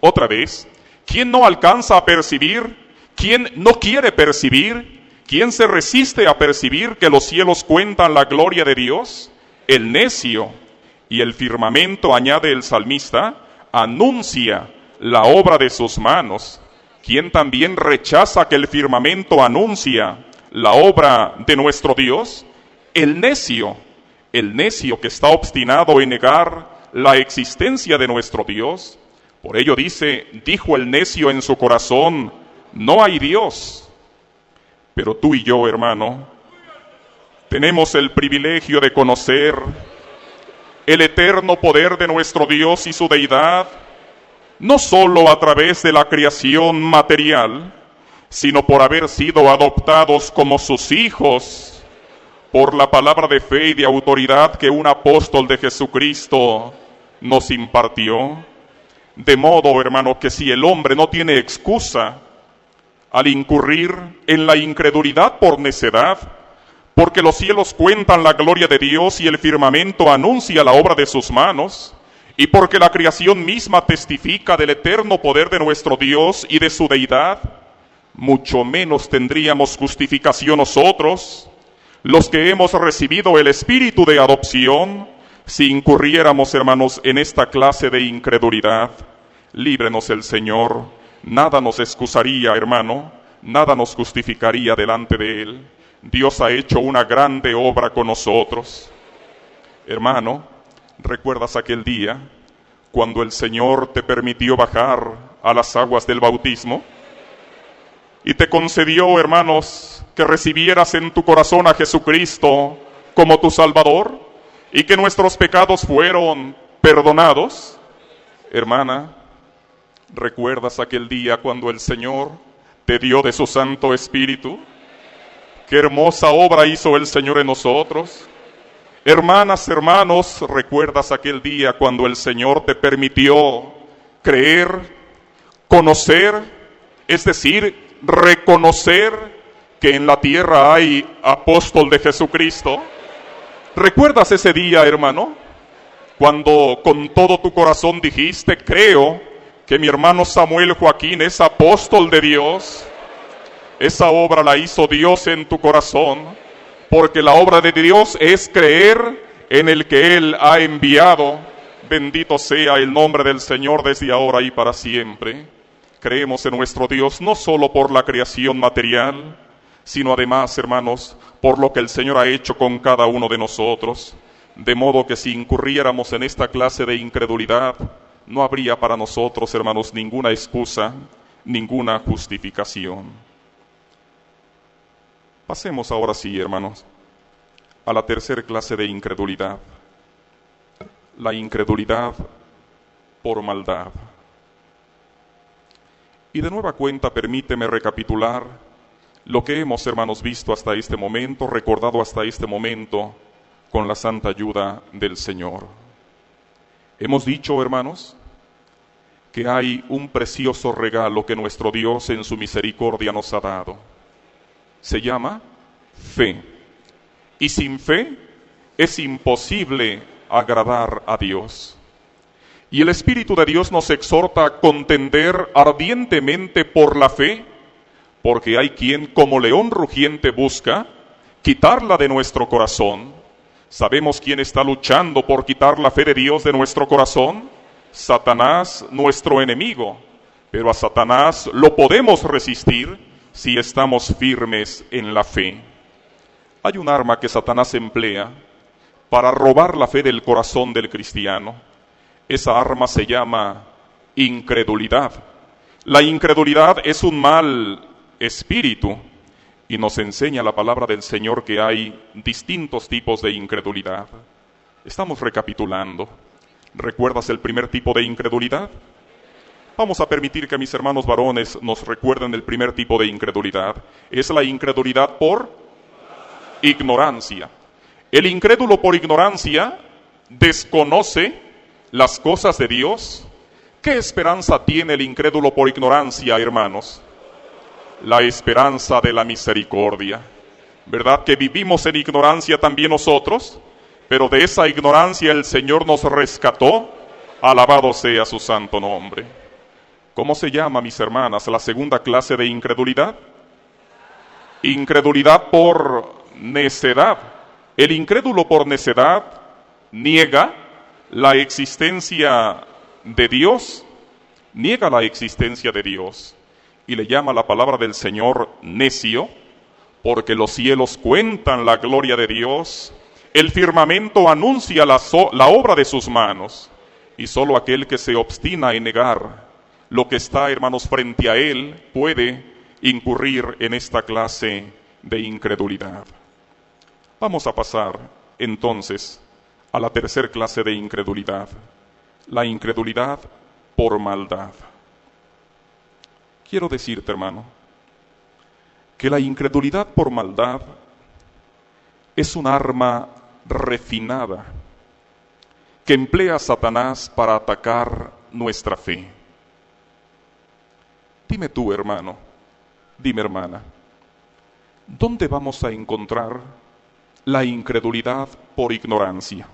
Otra vez, ¿quién no alcanza a percibir? ¿Quién no quiere percibir? ¿Quién se resiste a percibir que los cielos cuentan la gloria de Dios? El necio. Y el firmamento, añade el salmista, anuncia la obra de sus manos. ¿Quién también rechaza que el firmamento anuncia la obra de nuestro Dios? El necio que está obstinado en negar la existencia de nuestro Dios. Por ello dijo el necio en su corazón, no hay Dios. Pero tú y yo, hermano, tenemos el privilegio de conocer el eterno poder de nuestro Dios y su deidad, no solo a través de la creación material, sino por haber sido adoptados como sus hijos, por la palabra de fe y de autoridad que un apóstol de Jesucristo nos impartió. De modo, hermano, que si el hombre no tiene excusa al incurrir en la incredulidad por necedad, porque los cielos cuentan la gloria de Dios y el firmamento anuncia la obra de sus manos, y porque la creación misma testifica del eterno poder de nuestro Dios y de su deidad, mucho menos tendríamos justificación nosotros, los que hemos recibido el espíritu de adopción, si incurriéramos, hermanos, en esta clase de incredulidad. Líbrenos el Señor. Nada nos excusaría, hermano, nada nos justificaría delante de Él. Dios ha hecho una grande obra con nosotros. Hermano, ¿recuerdas aquel día cuando el Señor te permitió bajar a las aguas del bautismo? Y te concedió, hermanos, que recibieras en tu corazón a Jesucristo como tu Salvador y que nuestros pecados fueron perdonados. Hermana, ¿recuerdas aquel día cuando el Señor te dio de su Santo Espíritu? ¡Qué hermosa obra hizo el Señor en nosotros! Hermanas, hermanos, ¿recuerdas aquel día cuando el Señor te permitió creer, conocer, es decir, reconocer que en la tierra hay apóstol de Jesucristo? ¿Recuerdas ese día, hermano? Cuando con todo tu corazón dijiste, creo que mi hermano Samuel Joaquín es apóstol de Dios. Esa obra la hizo Dios en tu corazón, porque la obra de Dios es creer en el que Él ha enviado. Bendito sea el nombre del Señor desde ahora y para siempre. Creemos en nuestro Dios no solo por la creación material, sino además, hermanos, por lo que el Señor ha hecho con cada uno de nosotros. De modo que si incurriéramos en esta clase de incredulidad, no habría para nosotros, hermanos, ninguna excusa, ninguna justificación. Pasemos ahora sí, hermanos, a la tercera clase de incredulidad. La incredulidad por maldad. Y de nueva cuenta, permíteme recapitular lo que hemos, hermanos, visto hasta este momento, recordado hasta este momento, con la santa ayuda del Señor. Hemos dicho, hermanos, que hay un precioso regalo que nuestro Dios en su misericordia nos ha dado. Se llama fe. Y sin fe es imposible agradar a Dios. Y el Espíritu de Dios nos exhorta a contender ardientemente por la fe, porque hay quien como león rugiente busca quitarla de nuestro corazón. ¿Sabemos quién está luchando por quitar la fe de Dios de nuestro corazón? Satanás, nuestro enemigo. Pero a Satanás lo podemos resistir si estamos firmes en la fe. Hay un arma que Satanás emplea para robar la fe del corazón del cristiano. Esa arma se llama incredulidad. La incredulidad es un mal espíritu. Y nos enseña la palabra del Señor que hay distintos tipos de incredulidad. Estamos recapitulando. ¿Recuerdas el primer tipo de incredulidad? Vamos a permitir que mis hermanos varones nos recuerden el primer tipo de incredulidad. Es la incredulidad por ignorancia. El incrédulo por ignorancia desconoce las cosas de Dios. ¿Qué esperanza tiene el incrédulo por ignorancia, hermanos? La esperanza de la misericordia. ¿Verdad que vivimos en ignorancia también nosotros? Pero de esa ignorancia el Señor nos rescató. Alabado sea su santo nombre. ¿Cómo se llama, mis hermanas, la segunda clase de incredulidad? Incredulidad por necedad. El incrédulo por necedad niega la existencia de Dios. Niega la existencia de Dios. Y le llama la palabra del Señor necio, porque los cielos cuentan la gloria de Dios, el firmamento anuncia la obra de sus manos, y solo aquel que se obstina en negar lo que está, hermanos, frente a él, puede incurrir en esta clase de incredulidad. Vamos a pasar, entonces, a la tercera clase de incredulidad, la incredulidad por maldad. Quiero decirte, hermano, que la incredulidad por maldad es un arma refinada que emplea Satanás para atacar nuestra fe. Dime tú, hermano, dime, hermana, ¿dónde vamos a encontrar la incredulidad por ignorancia?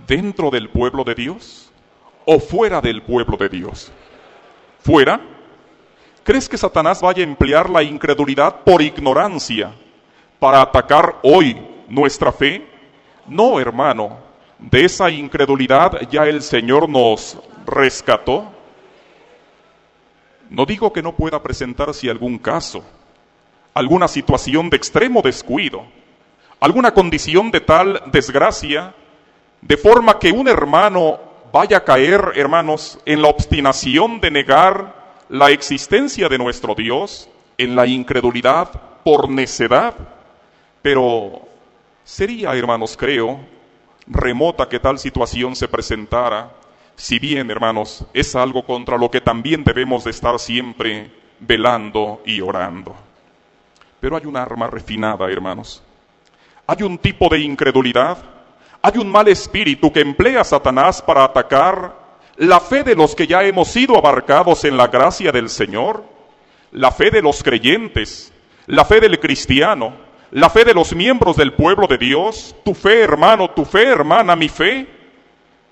¿Dentro del pueblo de Dios o fuera del pueblo de Dios? ¿Fuera? ¿Crees que Satanás vaya a emplear la incredulidad por ignorancia para atacar hoy nuestra fe? No, hermano. De esa incredulidad ya el Señor nos rescató. No digo que no pueda presentarse algún caso, alguna situación de extremo descuido, alguna condición de tal desgracia, de forma que un hermano vaya a caer, hermanos, en la obstinación de negar la existencia de nuestro Dios, en la incredulidad por necedad. Pero sería, hermanos, creo, remota que tal situación se presentara, si bien, hermanos, es algo contra lo que también debemos de estar siempre velando y orando. Pero hay un arma refinada, hermanos. Hay un tipo de incredulidad, hay un mal espíritu que emplea Satanás para atacar la fe de los que ya hemos sido abarcados en la gracia del Señor, la fe de los creyentes, la fe del cristiano, la fe de los miembros del pueblo de Dios, tu fe, hermano, tu fe, hermana, mi fe,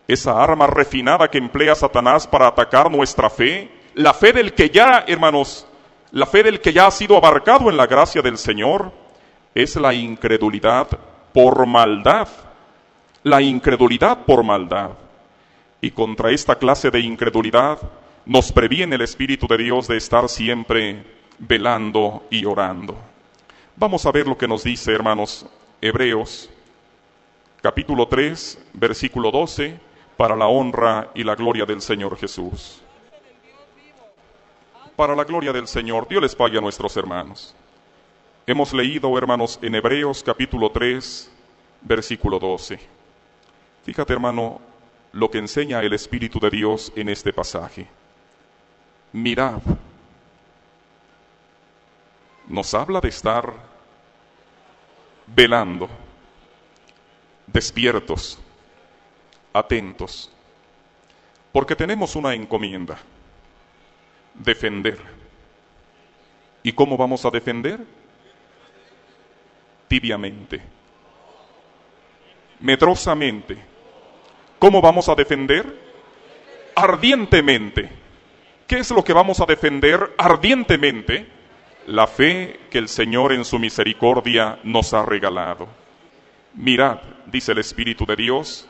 esa arma refinada que emplea Satanás para atacar nuestra fe, la fe del que ya, hermanos, la fe del que ya ha sido abarcado en la gracia del Señor, es la incredulidad por maldad. La incredulidad por maldad. Y contra esta clase de incredulidad nos previene el Espíritu de Dios de estar siempre velando y orando. Vamos a ver lo que nos dice, hermanos, Hebreos, capítulo 3, versículo 12, para la honra y la gloria del Señor Jesús. Para la gloria del Señor, Dios les pague a nuestros hermanos. Hemos leído, hermanos, en Hebreos, capítulo 3, versículo 12. Fíjate, hermano, lo que enseña el Espíritu de Dios en este pasaje. Mirad, nos habla de estar velando, despiertos, atentos, porque tenemos una encomienda: defender. ¿Y cómo vamos a defender? Tibiamente, medrosamente. ¿Cómo vamos a defender? Ardientemente. ¿Qué es lo que vamos a defender ardientemente? La fe que el Señor en su misericordia nos ha regalado. Mirad, dice el Espíritu de Dios,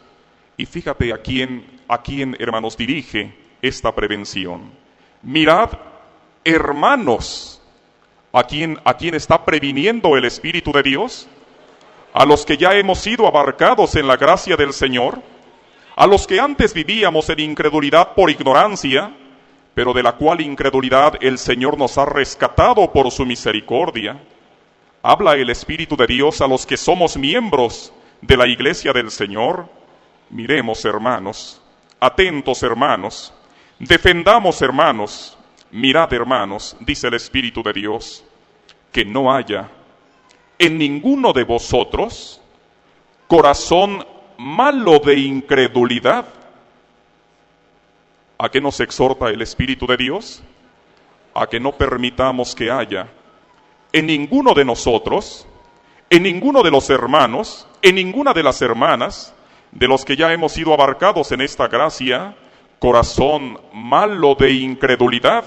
y fíjate a quién, hermanos, dirige esta prevención. Mirad, hermanos, ¿a quién está previniendo el Espíritu de Dios? A los que ya hemos sido abarcados en la gracia del Señor, a los que antes vivíamos en incredulidad por ignorancia, pero de la cual incredulidad el Señor nos ha rescatado por su misericordia. Habla el Espíritu de Dios a los que somos miembros de la iglesia del Señor. Miremos, hermanos, atentos, hermanos, defendamos, hermanos. Mirad, hermanos, dice el Espíritu de Dios, que no haya en ninguno de vosotros corazón malo de incredulidad. ¿A qué nos exhorta el Espíritu de Dios? A que no permitamos que haya en ninguno de nosotros, en ninguno de los hermanos, en ninguna de las hermanas, de los que ya hemos sido abarcados en esta gracia, corazón malo de incredulidad,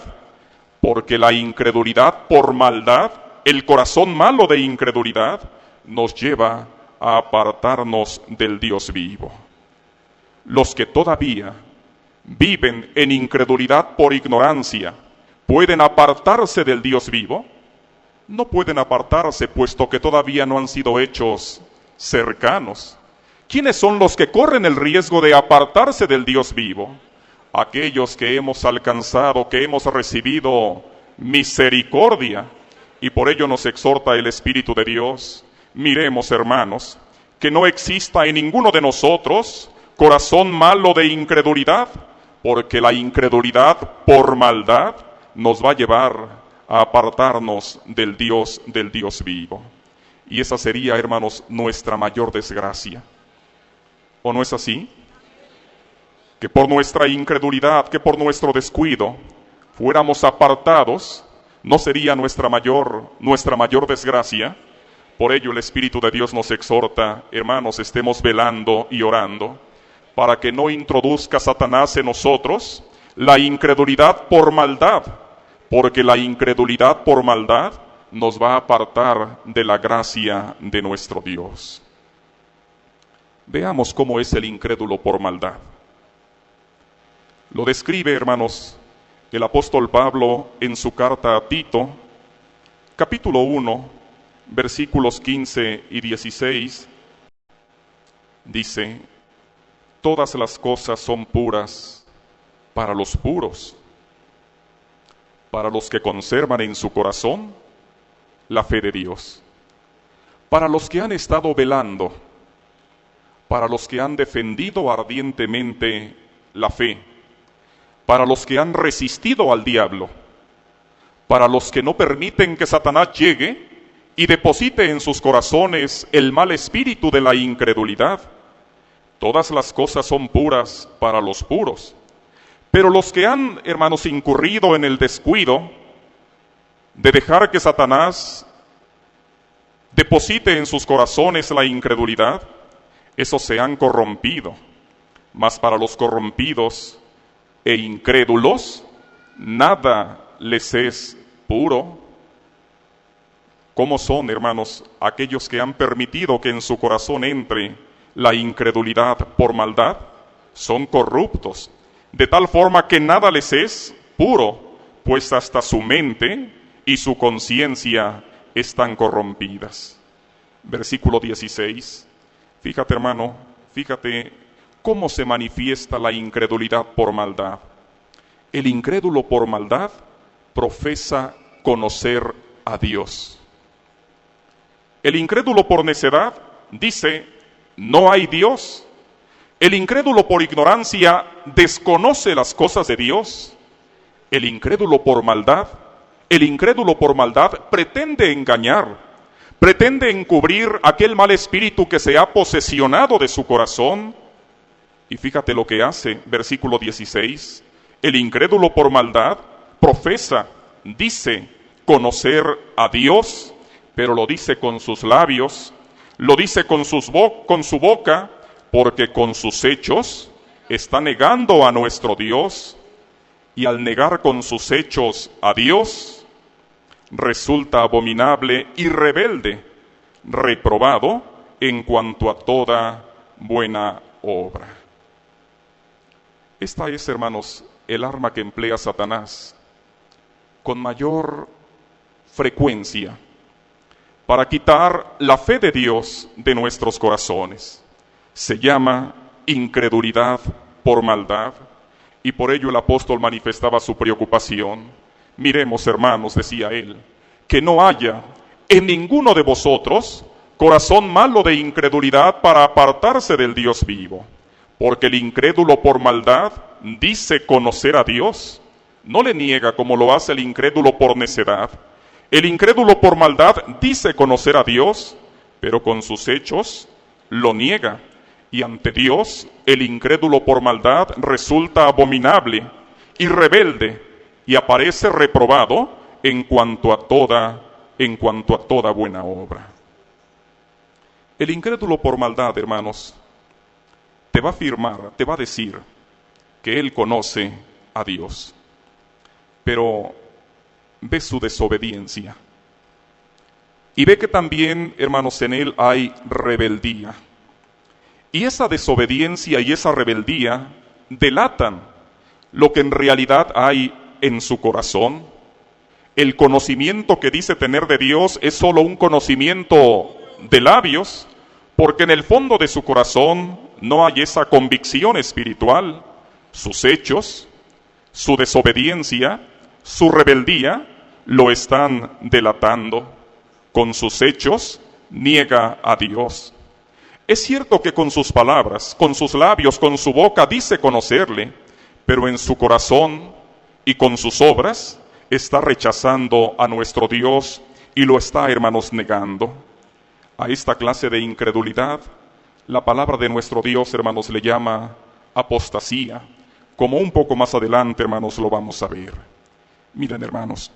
porque la incredulidad por maldad, el corazón malo de incredulidad, nos lleva a apartarnos del Dios vivo. Los que todavía viven en incredulidad por ignorancia, ¿pueden apartarse del Dios vivo? No pueden apartarse, puesto que todavía no han sido hechos cercanos. ¿Quiénes son los que corren el riesgo de apartarse del Dios vivo? Aquellos que hemos alcanzado, que hemos recibido misericordia, y por ello nos exhorta el Espíritu de Dios. Miremos, hermanos, que no exista en ninguno de nosotros corazón malo de incredulidad, porque la incredulidad por maldad nos va a llevar a apartarnos del Dios vivo. Y esa sería, hermanos, nuestra mayor desgracia. ¿O no es así? Que por nuestra incredulidad, que por nuestro descuido, fuéramos apartados, ¿no sería nuestra mayor desgracia? Por ello el Espíritu de Dios nos exhorta, hermanos, estemos velando y orando, para que no introduzca Satanás en nosotros la incredulidad por maldad, porque la incredulidad por maldad nos va a apartar de la gracia de nuestro Dios. Veamos cómo es el incrédulo por maldad. Lo describe, hermanos, el apóstol Pablo en su carta a Tito, capítulo 1, versículos 15 y 16, dice: todas las cosas son puras para los puros, para los que conservan en su corazón la fe de Dios, para los que han estado velando, para los que han defendido ardientemente la fe, para los que han resistido al diablo, para los que no permiten que Satanás llegue y deposite en sus corazones el mal espíritu de la incredulidad. Todas las cosas son puras para los puros. Pero los que han, hermanos, incurrido en el descuido de dejar que Satanás deposite en sus corazones la incredulidad, esos se han corrompido. Mas para los corrompidos e incrédulos, nada les es puro. ¿Cómo son, hermanos, aquellos que han permitido que en su corazón entre la incredulidad por maldad? Son corruptos, de tal forma que nada les es puro, pues hasta su mente y su conciencia están corrompidas. Versículo 16. Fíjate, hermano, fíjate cómo se manifiesta la incredulidad por maldad. El incrédulo por maldad profesa conocer a Dios. El incrédulo por necedad dice, no hay Dios. El incrédulo por ignorancia desconoce las cosas de Dios. El incrédulo por maldad pretende engañar, pretende encubrir aquel mal espíritu que se ha posesionado de su corazón. Y fíjate lo que hace, versículo 16. El incrédulo por maldad profesa, dice conocer a Dios, pero lo dice con sus labios, lo dice con su boca, porque con sus hechos está negando a nuestro Dios. Y al negar con sus hechos a Dios, resulta abominable y rebelde, reprobado en cuanto a toda buena obra. Esta es, hermanos, el arma que emplea Satanás con mayor frecuencia para quitar la fe de Dios de nuestros corazones. Se llama incredulidad por maldad, y por ello el apóstol manifestaba su preocupación. Miremos, hermanos, decía él, que no haya en ninguno de vosotros corazón malo de incredulidad para apartarse del Dios vivo, porque el incrédulo por maldad dice conocer a Dios, no le niega como lo hace el incrédulo por necedad. El incrédulo por maldad dice conocer a Dios, pero con sus hechos lo niega. Y ante Dios, el incrédulo por maldad resulta abominable y rebelde y aparece reprobado en cuanto a toda buena obra. El incrédulo por maldad, hermanos, te va a afirmar, te va a decir que él conoce a Dios, pero ve su desobediencia y ve que también, hermanos, en él hay rebeldía. Y esa desobediencia y esa rebeldía delatan lo que en realidad hay en su corazón. El conocimiento que dice tener de Dios es solo un conocimiento de labios, porque en el fondo de su corazón no hay esa convicción espiritual. Sus hechos, su desobediencia, su rebeldía lo están delatando. Con sus hechos niega a Dios. Es cierto que con sus palabras, con sus labios, con su boca dice conocerle, pero en su corazón y con sus obras está rechazando a nuestro Dios y lo está, hermanos, negando. A esta clase de incredulidad, la palabra de nuestro Dios, hermanos, le llama apostasía, como un poco más adelante, hermanos, lo vamos a ver. Miren, hermanos,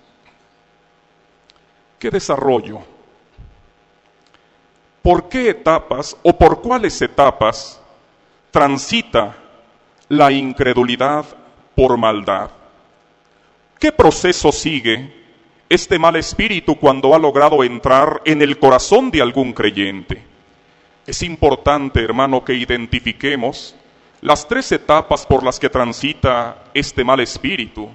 ¿qué desarrollo? ¿Por qué etapas o por cuáles etapas transita la incredulidad por maldad? ¿Qué proceso sigue este mal espíritu cuando ha logrado entrar en el corazón de algún creyente? Es importante, hermano, que identifiquemos las 3 etapas por las que transita este mal espíritu,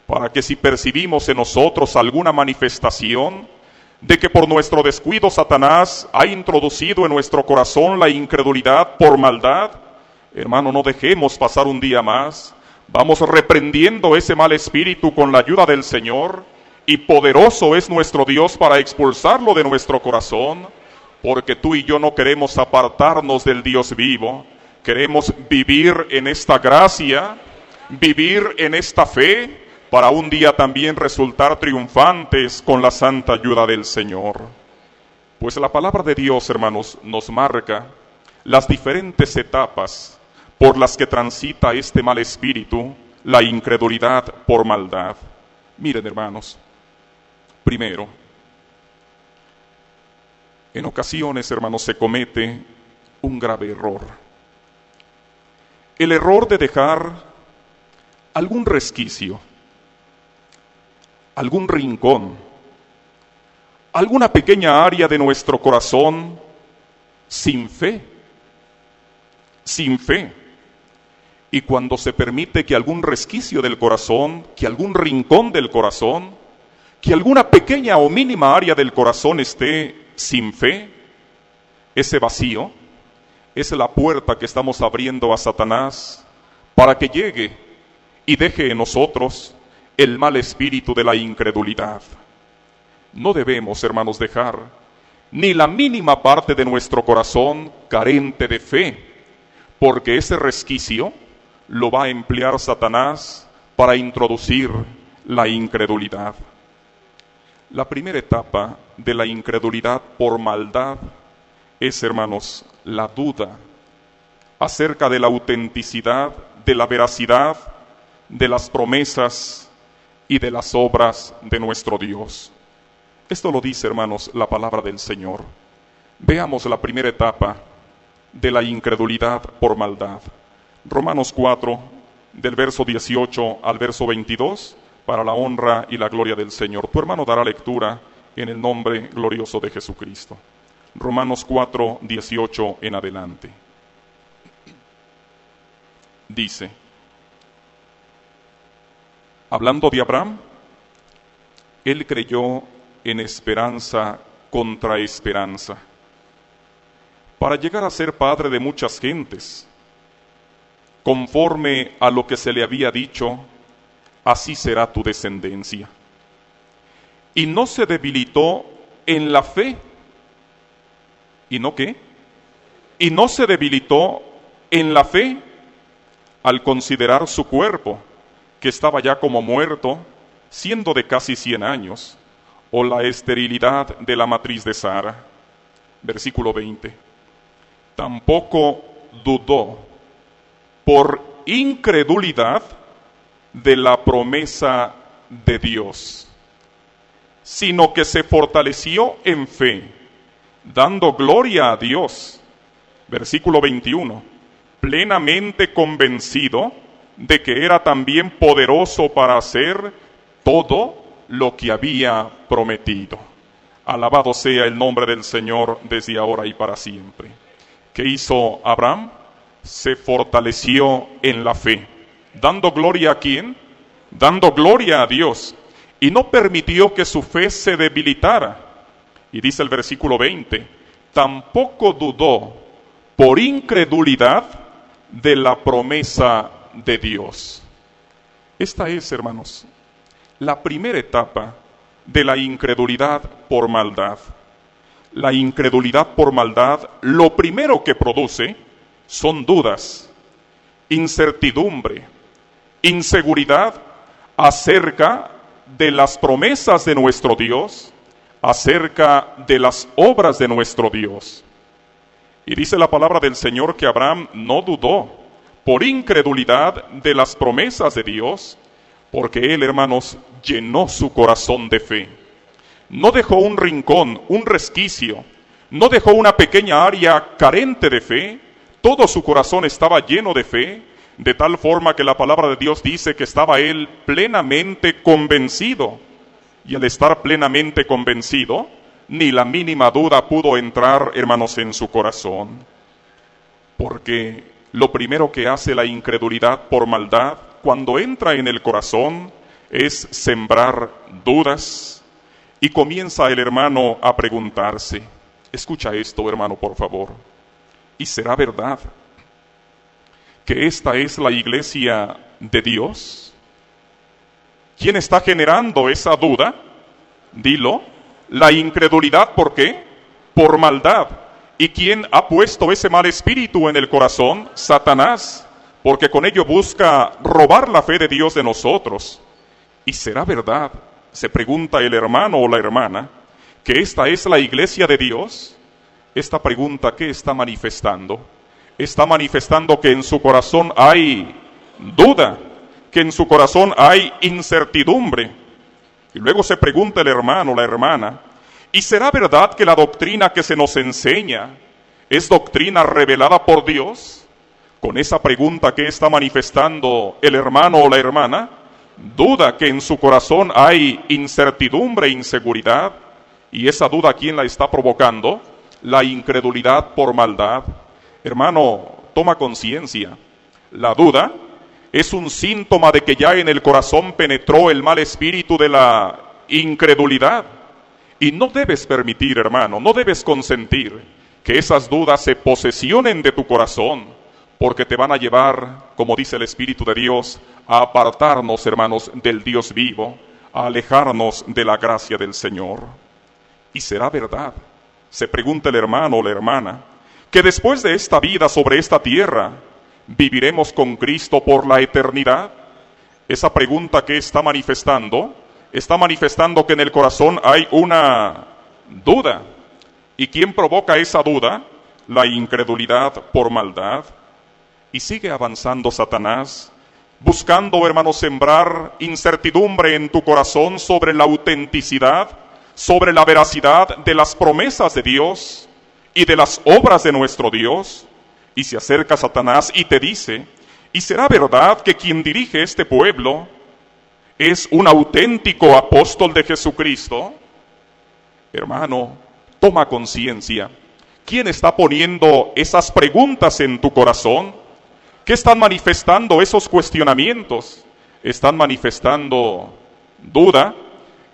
para que si percibimos en nosotros alguna manifestación de que por nuestro descuido Satanás ha introducido en nuestro corazón la incredulidad por maldad, hermano, no dejemos pasar un día más. Vamos reprendiendo ese mal espíritu con la ayuda del Señor, y poderoso es nuestro Dios para expulsarlo de nuestro corazón, porque tú y yo no queremos apartarnos del Dios vivo. Queremos vivir en esta gracia, vivir en esta fe, para un día también resultar triunfantes con la santa ayuda del Señor. Pues la palabra de Dios, hermanos, nos marca las diferentes etapas por las que transita este mal espíritu, la incredulidad por maldad. Miren, hermanos, primero, En ocasiones, hermanos, se comete un grave error. El error de dejar algún resquicio, algún rincón, alguna pequeña área de nuestro corazón sin fe. Sin fe. Y cuando se permite que algún resquicio del corazón, que algún rincón del corazón, que alguna pequeña o mínima área del corazón esté sin fe, ese vacío es la puerta que estamos abriendo a Satanás para que llegue y deje en nosotros el mal espíritu de la incredulidad. No debemos, hermanos, dejar ni la mínima parte de nuestro corazón carente de fe, porque ese resquicio lo va a emplear Satanás para introducir la incredulidad. La primera etapa de la incredulidad por maldad es, hermanos, la duda acerca de la autenticidad, de la veracidad, de las promesas y de las obras de nuestro Dios. Esto lo dice, hermanos, la palabra del Señor. Veamos la primera etapa de la incredulidad por maldad. Romanos 4, del verso 18 al verso 22, para la honra y la gloria del Señor. Tu hermano dará lectura en el nombre glorioso de Jesucristo. Romanos 4, 18 en adelante. Dice, hablando de Abraham, él creyó en esperanza contra esperanza, para llegar a ser padre de muchas gentes. Conforme a lo que se le había dicho, así será tu descendencia. Y no se debilitó en la fe. ¿Y no qué? Y no se debilitó en la fe al considerar su cuerpo, que estaba ya como muerto, siendo de casi 100 años, o la esterilidad de la matriz de Sara. Versículo 20. Tampoco dudó por incredulidad de la promesa de Dios, sino que se fortaleció en fe, dando gloria a Dios. Versículo 21. Plenamente convencido de que era también poderoso para hacer todo lo que había prometido. Alabado sea el nombre del Señor desde ahora y para siempre. ¿Qué hizo Abraham? Se fortaleció en la fe. ¿Dando gloria a quién? Dando gloria a Dios. Y no permitió que su fe se debilitara. Y dice el versículo 20, tampoco dudó por incredulidad de la promesa de Dios. Esta es, hermanos, la primera etapa de la incredulidad por maldad. La incredulidad por maldad, lo primero que produce son dudas, incertidumbre, inseguridad acerca de las promesas de nuestro Dios, acerca de las obras de nuestro Dios. Y dice la palabra del Señor que Abraham no dudó por incredulidad de las promesas de Dios, porque él, hermanos, llenó su corazón de fe. No dejó un rincón, un resquicio, no dejó una pequeña área carente de fe. Todo su corazón estaba lleno de fe, de tal forma que la palabra de Dios dice que estaba él plenamente convencido. Y al estar plenamente convencido, ni la mínima duda pudo entrar, hermanos, en su corazón. Porque lo primero que hace la incredulidad por maldad, cuando entra en el corazón, es sembrar dudas. Y comienza el hermano a preguntarse, escucha esto, hermano, por favor. ¿Y será verdad que esta es la iglesia de Dios? ¿Quién está generando esa duda? Dilo. La incredulidad, ¿por qué? Por maldad. ¿Y quién ha puesto ese mal espíritu en el corazón? Satanás. Porque con ello busca robar la fe de Dios de nosotros. ¿Y será verdad? Se pregunta el hermano o la hermana, ¿que esta es la iglesia de Dios? Esta pregunta, ¿qué está manifestando? Está manifestando que en su corazón hay duda, que en su corazón hay incertidumbre. Y luego se pregunta el hermano o la hermana, ¿Y será verdad que la doctrina que se nos enseña es doctrina revelada por Dios? Con esa pregunta que está manifestando el hermano o la hermana, duda que en su corazón hay incertidumbre e inseguridad. ¿Y esa duda quién la está provocando? La incredulidad por maldad. Hermano, toma conciencia. La duda es un síntoma de que ya en el corazón penetró el mal espíritu de la incredulidad. Y no debes permitir, hermano, no debes consentir que esas dudas se posesionen de tu corazón, porque te van a llevar, como dice el Espíritu de Dios, a apartarnos, hermanos, del Dios vivo, a alejarnos de la gracia del Señor. ¿Y será verdad? Se pregunta el hermano o la hermana, que después de esta vida sobre esta tierra, ¿viviremos con Cristo por la eternidad? Esa pregunta que está manifestando que en el corazón hay una duda. ¿Y quién provoca esa duda? La incredulidad por maldad. Y sigue avanzando Satanás, buscando, hermanos, sembrar incertidumbre en tu corazón sobre la autenticidad, sobre la veracidad de las promesas de Dios y de las obras de nuestro Dios. Y se acerca Satanás y te dice, ¿y será verdad que quien dirige este pueblo es un auténtico apóstol de Jesucristo? Hermano, toma conciencia. ¿Quién está poniendo esas preguntas en tu corazón? ¿Qué están manifestando esos cuestionamientos? ¿Están manifestando duda?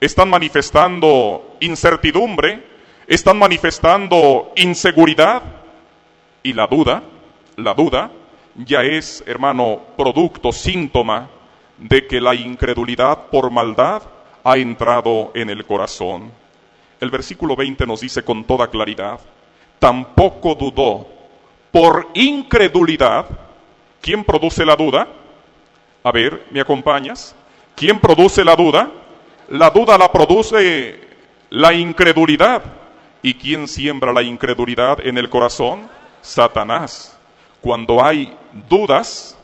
¿Están manifestando incertidumbre? ¿Están manifestando inseguridad? Y la duda ya es, hermano, producto, síntoma de que la incredulidad por maldad ha entrado en el corazón. El versículo 20 nos dice con toda claridad, tampoco dudó por incredulidad. ¿Quién produce la duda? A ver, ¿me acompañas? ¿Quién produce la duda? La duda la produce la incredulidad. ¿Y quién siembra la incredulidad en el corazón? Satanás. Cuando hay dudas,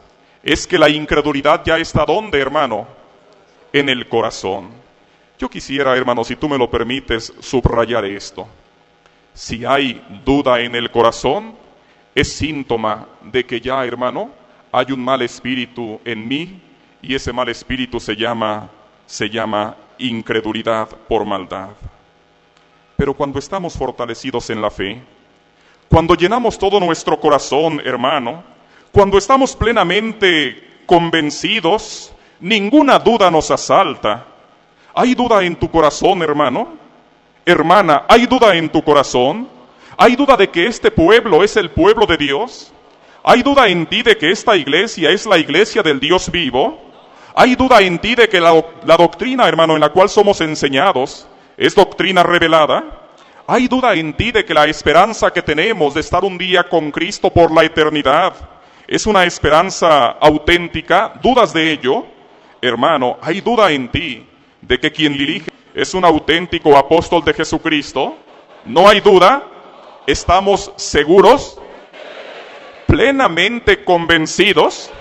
es que la incredulidad ya está ¿dónde, hermano? En el corazón. Yo quisiera, hermano, si tú me lo permites, subrayar esto. Si hay duda en el corazón, es síntoma de que ya, hermano, hay un mal espíritu en mí, y ese mal espíritu se llama incredulidad por maldad. Pero cuando estamos fortalecidos en la fe, cuando llenamos todo nuestro corazón, hermano, cuando estamos plenamente convencidos, ninguna duda nos asalta. ¿Hay duda en tu corazón, hermano? Hermana, ¿hay duda en tu corazón? ¿Hay duda de que este pueblo es el pueblo de Dios? ¿Hay duda en ti de que esta iglesia es la iglesia del Dios vivo? ¿Hay duda en ti de que la doctrina, hermano, en la cual somos enseñados es doctrina revelada? ¿Hay duda en ti de que la esperanza que tenemos de estar un día con Cristo por la eternidad es una esperanza auténtica? ¿Dudas de ello? Hermano, ¿hay duda en ti de que quien dirige es un auténtico apóstol de Jesucristo? ¿No hay duda? ¿Estamos seguros? ¿Plenamente convencidos?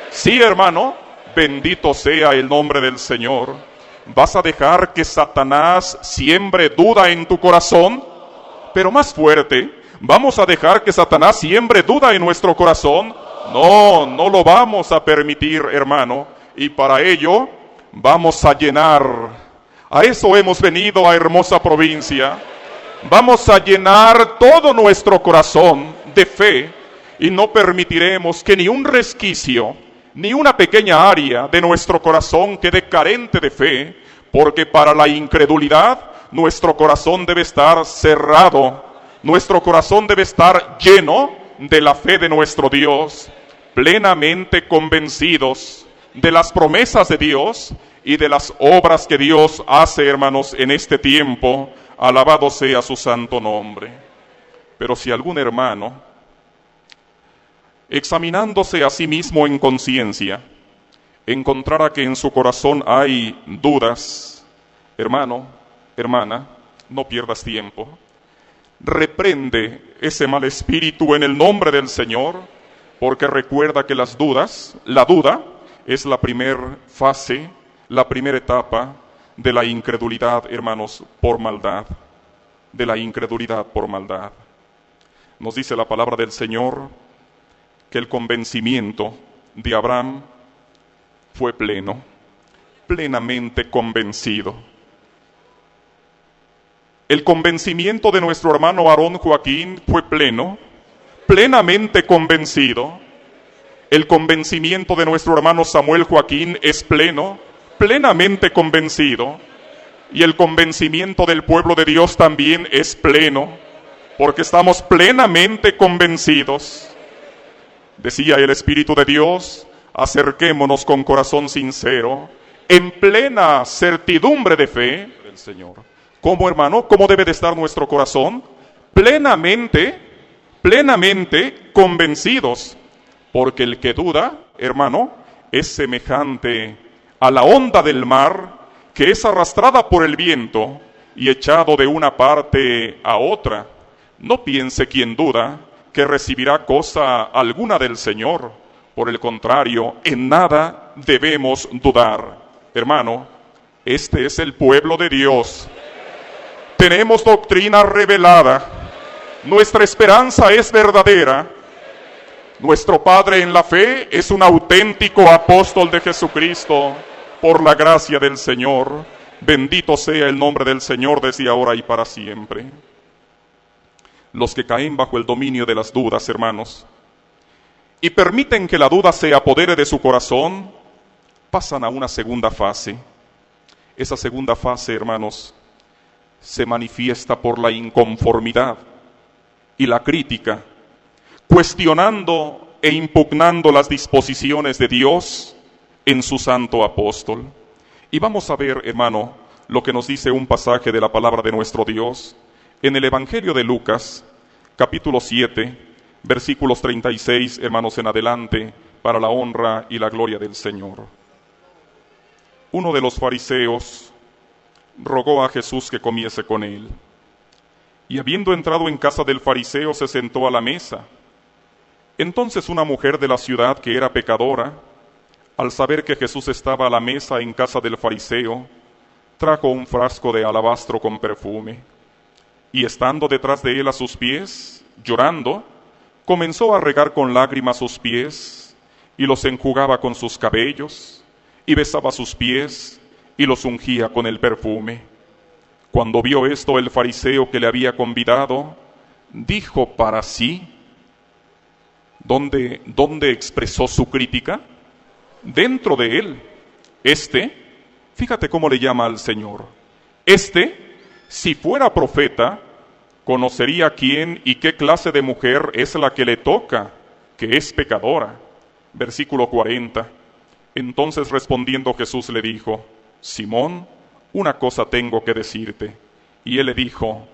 Sí, hermano, bendito sea el nombre del Señor. ¿Vas a dejar que Satanás siembre duda en tu corazón? Pero más fuerte, ¿vamos a dejar que Satanás siembre duda en nuestro corazón? No, no lo vamos a permitir, hermano. Y para ello vamos a llenar. A eso hemos venido a hermosa provincia. Vamos a llenar todo nuestro corazón de fe y no permitiremos que ni un resquicio, ni una pequeña área de nuestro corazón quede carente de fe, porque para la incredulidad nuestro corazón debe estar cerrado, nuestro corazón debe estar lleno de la fe de nuestro Dios, plenamente convencidos de las promesas de Dios y de las obras que Dios hace, hermanos, en este tiempo. Alabado sea su santo nombre. Pero si algún hermano, examinándose a sí mismo en conciencia, encontrara que en su corazón hay dudas, hermano, hermana, no pierdas tiempo. Reprende ese mal espíritu en el nombre del Señor, porque recuerda que la duda es la primera fase, la primera etapa de la incredulidad, hermanos, por maldad. de la incredulidad por maldad. Nos dice la palabra del Señor que el convencimiento de Abraham fue pleno, plenamente convencido. El convencimiento de nuestro hermano Aarón Joaquín fue pleno, plenamente convencido. El convencimiento de nuestro hermano Samuel Joaquín es pleno, plenamente convencido. Y el convencimiento del pueblo de Dios también es pleno, porque estamos plenamente convencidos. Decía el Espíritu de Dios, acerquémonos con corazón sincero, en plena certidumbre de fe del Señor. ¿Cómo, hermano? ¿Cómo debe de estar nuestro corazón? Plenamente convencidos. Porque el que duda, hermano, es semejante a la onda del mar que es arrastrada por el viento y echado de una parte a otra. No piense quien duda que recibirá cosa alguna del Señor. Por el contrario, en nada debemos dudar. Hermano, este es el pueblo de Dios. Tenemos doctrina revelada. Nuestra esperanza es verdadera. Nuestro Padre en la fe es un auténtico apóstol de Jesucristo, por la gracia del Señor. Bendito sea el nombre del Señor desde ahora y para siempre. Los que caen bajo el dominio de las dudas, hermanos, y permiten que la duda se apodere de su corazón, pasan a una segunda fase. Esa segunda fase, hermanos, se manifiesta por la inconformidad y la crítica, cuestionando e impugnando las disposiciones de Dios en su santo apóstol. Y vamos a ver, hermano, lo que nos dice un pasaje de la palabra de nuestro Dios en el Evangelio de Lucas, capítulo 7, versículos 36, hermanos, en adelante, para la honra y la gloria del Señor. Uno de los fariseos rogó a Jesús que comiese con él. Y habiendo entrado en casa del fariseo, se sentó a la mesa. Entonces una mujer de la ciudad que era pecadora, al saber que Jesús estaba a la mesa en casa del fariseo, trajo un frasco de alabastro con perfume, y estando detrás de él a sus pies, llorando, comenzó a regar con lágrimas sus pies, y los enjugaba con sus cabellos, y besaba sus pies, y los ungía con el perfume. Cuando vio esto el fariseo que le había convidado, dijo para sí, ¿Dónde expresó su crítica? Dentro de él. Fíjate cómo le llama al Señor. Si fuera profeta, conocería quién y qué clase de mujer es la que le toca, que es pecadora. Versículo 40. Entonces respondiendo Jesús le dijo, Simón, una cosa tengo que decirte. Y él le dijo,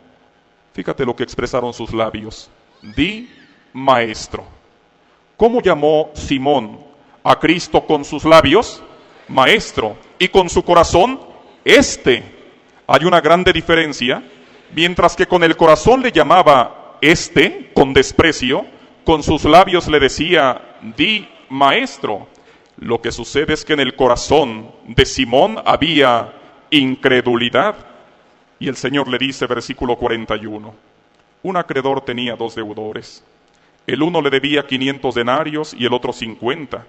fíjate lo que expresaron sus labios, di, maestro. ¿Cómo llamó Simón a Cristo con sus labios? Maestro. Y con su corazón, Hay una grande diferencia. Mientras que con el corazón le llamaba con desprecio, con sus labios le decía, di, maestro. Lo que sucede es que en el corazón de Simón había incredulidad. Y el Señor le dice, versículo 41, un acreedor tenía 2 deudores. El uno le debía 500 denarios y el otro 50.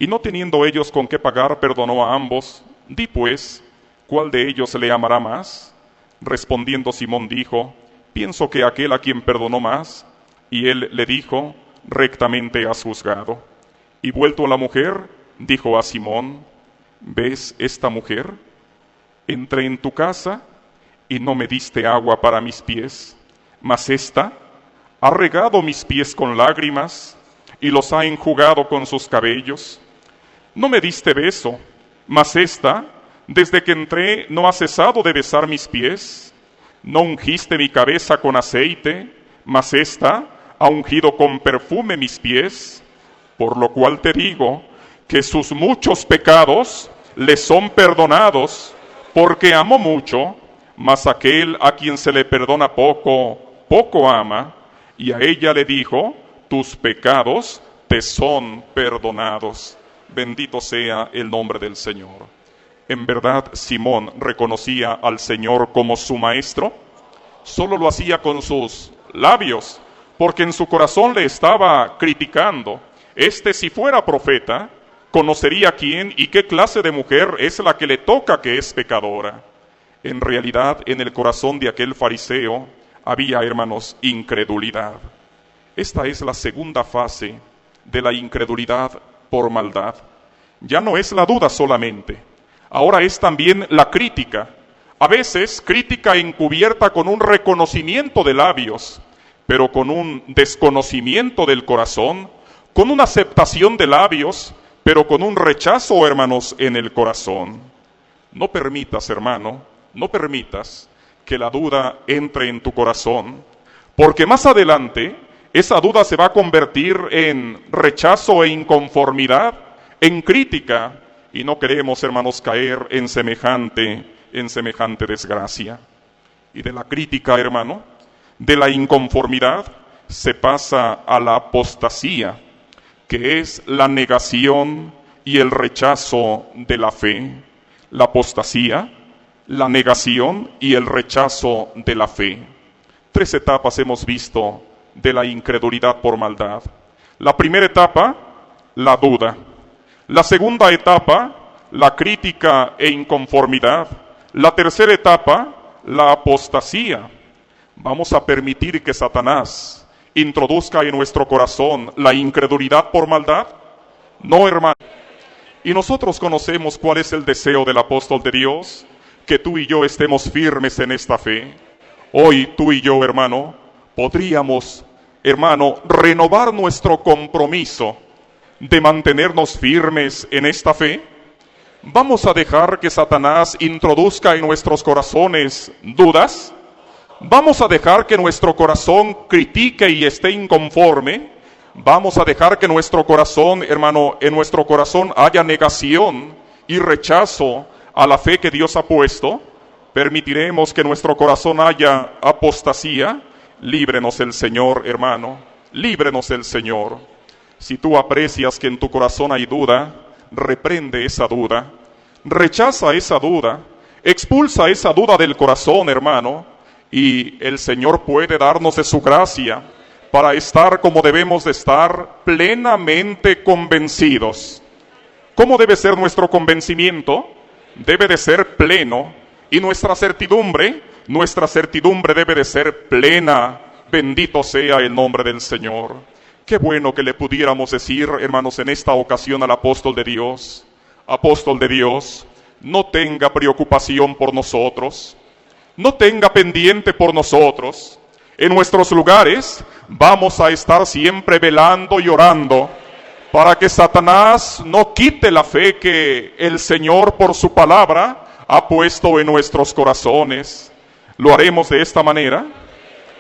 Y no teniendo ellos con qué pagar, perdonó a ambos. Di pues, ¿cuál de ellos le amará más? Respondiendo Simón dijo, pienso que aquel a quien perdonó más. Y él le dijo, rectamente has juzgado. Y vuelto a la mujer, dijo a Simón, ¿ves esta mujer? Entré en tu casa y no me diste agua para mis pies, mas ésta ha regado mis pies con lágrimas y los ha enjugado con sus cabellos. No me diste beso, mas ésta, desde que entré, no ha cesado de besar mis pies. No ungiste mi cabeza con aceite, mas ésta ha ungido con perfume mis pies. Por lo cual te digo que sus muchos pecados le son perdonados, porque amó mucho, mas aquel a quien se le perdona poco, poco ama. Y a ella le dijo, tus pecados te son perdonados. Bendito sea el nombre del Señor. En verdad, Simón reconocía al Señor como su maestro. solo lo hacía con sus labios, porque en su corazón le estaba criticando. Si fuera profeta, conocería quién y qué clase de mujer es la que le toca que es pecadora. En realidad, en el corazón de aquel fariseo había, hermanos, incredulidad. Esta es la segunda fase de la incredulidad por maldad. Ya no es la duda solamente, ahora es también la crítica. A veces crítica encubierta con un reconocimiento de labios, pero con un desconocimiento del corazón, con una aceptación de labios, pero con un rechazo, hermanos, en el corazón. No permitas, hermano, no permitas que la duda entre en tu corazón, porque más adelante esa duda se va a convertir en rechazo e inconformidad, en crítica, y no queremos, hermanos, caer en semejante desgracia. Y de la crítica, hermano, de la inconformidad, se pasa a la apostasía, que es la negación y el rechazo de la fe. La apostasía, la negación y el rechazo de la fe. 3 etapas hemos visto de la incredulidad por maldad. La primera etapa, la duda. La segunda etapa, la crítica e inconformidad. La tercera etapa, la apostasía. ¿Vamos a permitir que Satanás introduzca en nuestro corazón la incredulidad por maldad? No, hermano. Y nosotros conocemos cuál es el deseo del apóstol de Dios, que tú y yo estemos firmes en esta fe. Hoy tú y yo, hermano, podríamos, hermano, renovar nuestro compromiso de mantenernos firmes en esta fe. ¿Vamos a dejar que Satanás introduzca en nuestros corazones dudas? ¿Vamos a dejar que nuestro corazón critique y esté inconforme? ¿Vamos a dejar que nuestro corazón, hermano, en nuestro corazón haya negación y rechazo a la fe que Dios ha puesto? ¿Permitiremos que nuestro corazón haya apostasía? Líbrenos el Señor, hermano, líbrenos el Señor. Si tú aprecias que en tu corazón hay duda, reprende esa duda, rechaza esa duda, expulsa esa duda del corazón, hermano, y el Señor puede darnos de su gracia para estar como debemos de estar, plenamente convencidos. ¿Cómo debe ser nuestro convencimiento? Debe de ser pleno, y nuestra certidumbre debe de ser plena. Bendito sea el nombre del Señor. Qué bueno que le pudiéramos decir, hermanos, en esta ocasión al apóstol de Dios, no tenga preocupación por nosotros, no tenga pendiente por nosotros. En nuestros lugares vamos a estar siempre velando y orando para que Satanás no quite la fe que el Señor por su palabra ha puesto en nuestros corazones. ¿Lo haremos de esta manera?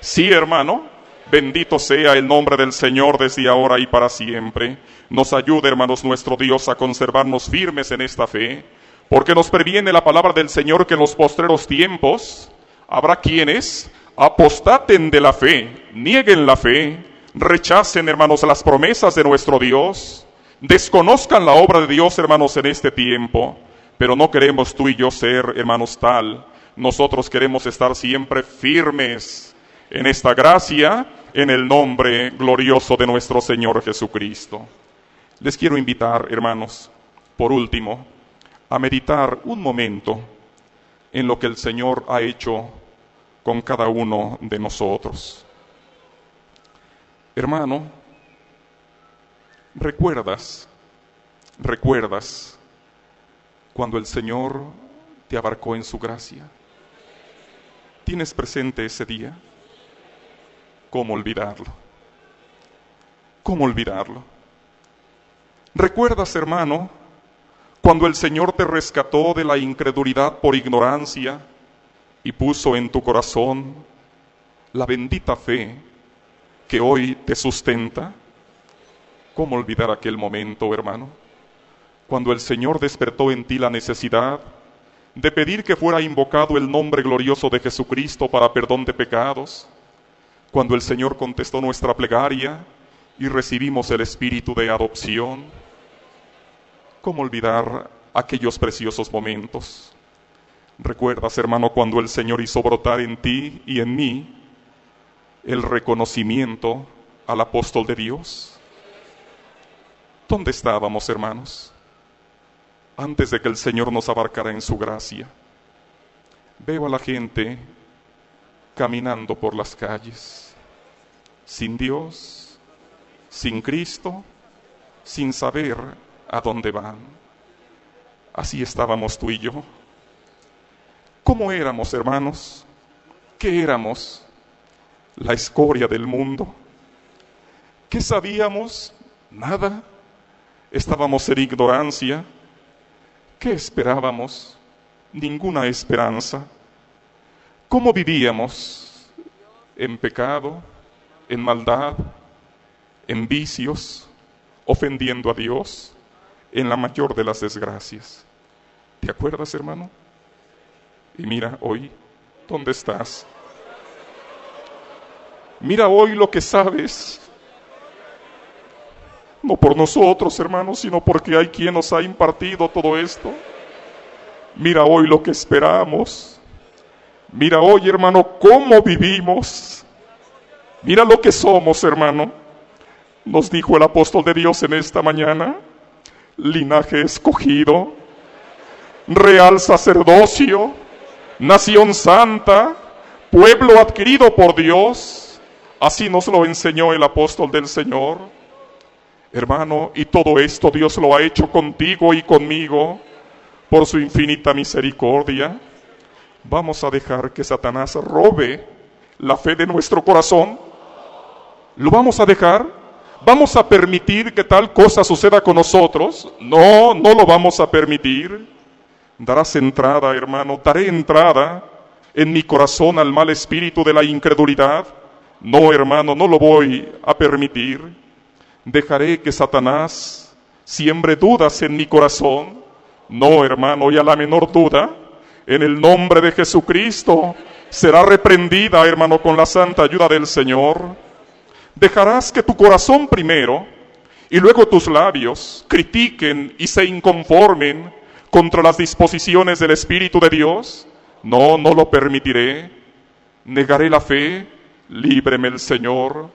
Sí, hermano. Bendito sea el nombre del Señor desde ahora y para siempre. Nos ayude, hermanos, nuestro Dios a conservarnos firmes en esta fe, porque nos previene la palabra del Señor que en los postreros tiempos habrá quienes apostaten de la fe, nieguen la fe, rechacen, hermanos, las promesas de nuestro Dios, desconozcan la obra de Dios, hermanos, en este tiempo. Pero no queremos tú y yo ser, hermanos, tal. Nosotros queremos estar siempre firmes en esta gracia, en el nombre glorioso de nuestro Señor Jesucristo. Les quiero invitar, hermanos, por último, a meditar un momento en lo que el Señor ha hecho con cada uno de nosotros. Hermano, ¿recuerdas cuando el Señor te abarcó en su gracia? ¿Tienes presente ese día? ¿Cómo olvidarlo? ¿Cómo olvidarlo? ¿Recuerdas, hermano, cuando el Señor te rescató de la incredulidad por ignorancia y puso en tu corazón la bendita fe que hoy te sustenta? ¿Cómo olvidar aquel momento, hermano? Cuando el Señor despertó en ti la necesidad de pedir que fuera invocado el nombre glorioso de Jesucristo para perdón de pecados. Cuando el Señor contestó nuestra plegaria y recibimos el espíritu de adopción. ¿Cómo olvidar aquellos preciosos momentos? ¿Recuerdas, hermano, cuando el Señor hizo brotar en ti y en mí el reconocimiento al apóstol de Dios? ¿Dónde estábamos, hermanos, antes de que el Señor nos abarcara en su gracia? Veo a la gente caminando por las calles, sin Dios, sin Cristo, sin saber a dónde van. Así estábamos tú y yo. ¿Cómo éramos, hermanos? ¿Qué éramos? La escoria del mundo. ¿Qué sabíamos? Nada. Estábamos en ignorancia. ¿Qué esperábamos? Ninguna esperanza. ¿Cómo vivíamos? En pecado, en maldad, en vicios, ofendiendo a Dios, en la mayor de las desgracias. ¿Te acuerdas, hermano? Y mira hoy, ¿dónde estás? Mira hoy lo que sabes. No por nosotros, hermanos, sino porque hay quien nos ha impartido todo esto. Mira hoy lo que esperamos. Mira hoy, hermano, cómo vivimos. Mira lo que somos, hermano. Nos dijo el apóstol de Dios en esta mañana: linaje escogido, real sacerdocio, nación santa, pueblo adquirido por Dios. Así nos lo enseñó el apóstol del Señor. Hermano, y todo esto Dios lo ha hecho contigo y conmigo por su infinita misericordia. ¿Vamos a dejar que Satanás robe la fe de nuestro corazón? ¿Lo vamos a dejar? ¿Vamos a permitir que tal cosa suceda con nosotros? No, no lo vamos a permitir. Darás entrada, hermano, daré entrada en mi corazón al mal espíritu de la incredulidad. No, hermano, no lo voy a permitir. Dejaré que Satanás siembre dudas en mi corazón. No, hermano, y a la menor duda, en el nombre de Jesucristo, será reprendida, hermano, con la santa ayuda del Señor. Dejarás que tu corazón primero y luego tus labios critiquen y se inconformen contra las disposiciones del Espíritu de Dios. No, no lo permitiré. Negaré la fe. Líbreme el Señor.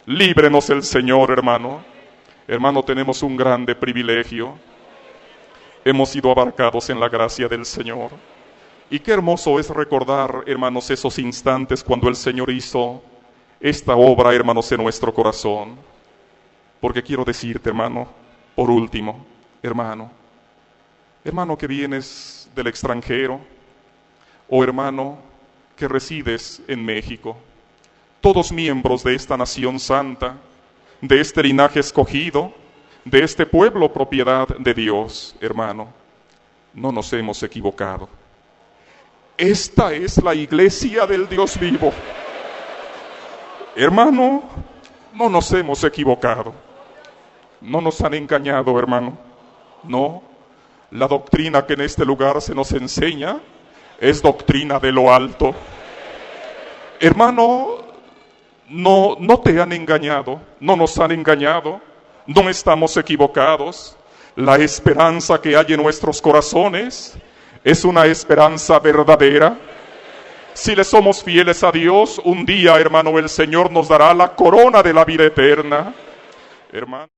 Líbrenos el Señor, hermano. Hermano, tenemos un grande privilegio. Hemos sido abarcados en la gracia del Señor. Y qué hermoso es recordar, hermanos, esos instantes cuando el Señor hizo esta obra, hermanos, en nuestro corazón. Porque quiero decirte, hermano, por último, hermano que vienes del extranjero, o hermano que resides en México, todos miembros de esta nación santa, de este linaje escogido, de este pueblo propiedad de Dios, hermano, no nos hemos equivocado. Esta es la iglesia del Dios vivo. Hermano, no nos hemos equivocado. No nos han engañado, hermano. No, la doctrina que en este lugar se nos enseña es doctrina de lo alto. Hermano, no te han engañado, no nos han engañado, no estamos equivocados. La esperanza que hay en nuestros corazones es una esperanza verdadera. Si le somos fieles a Dios, un día, hermano, el Señor nos dará la corona de la vida eterna. Hermano.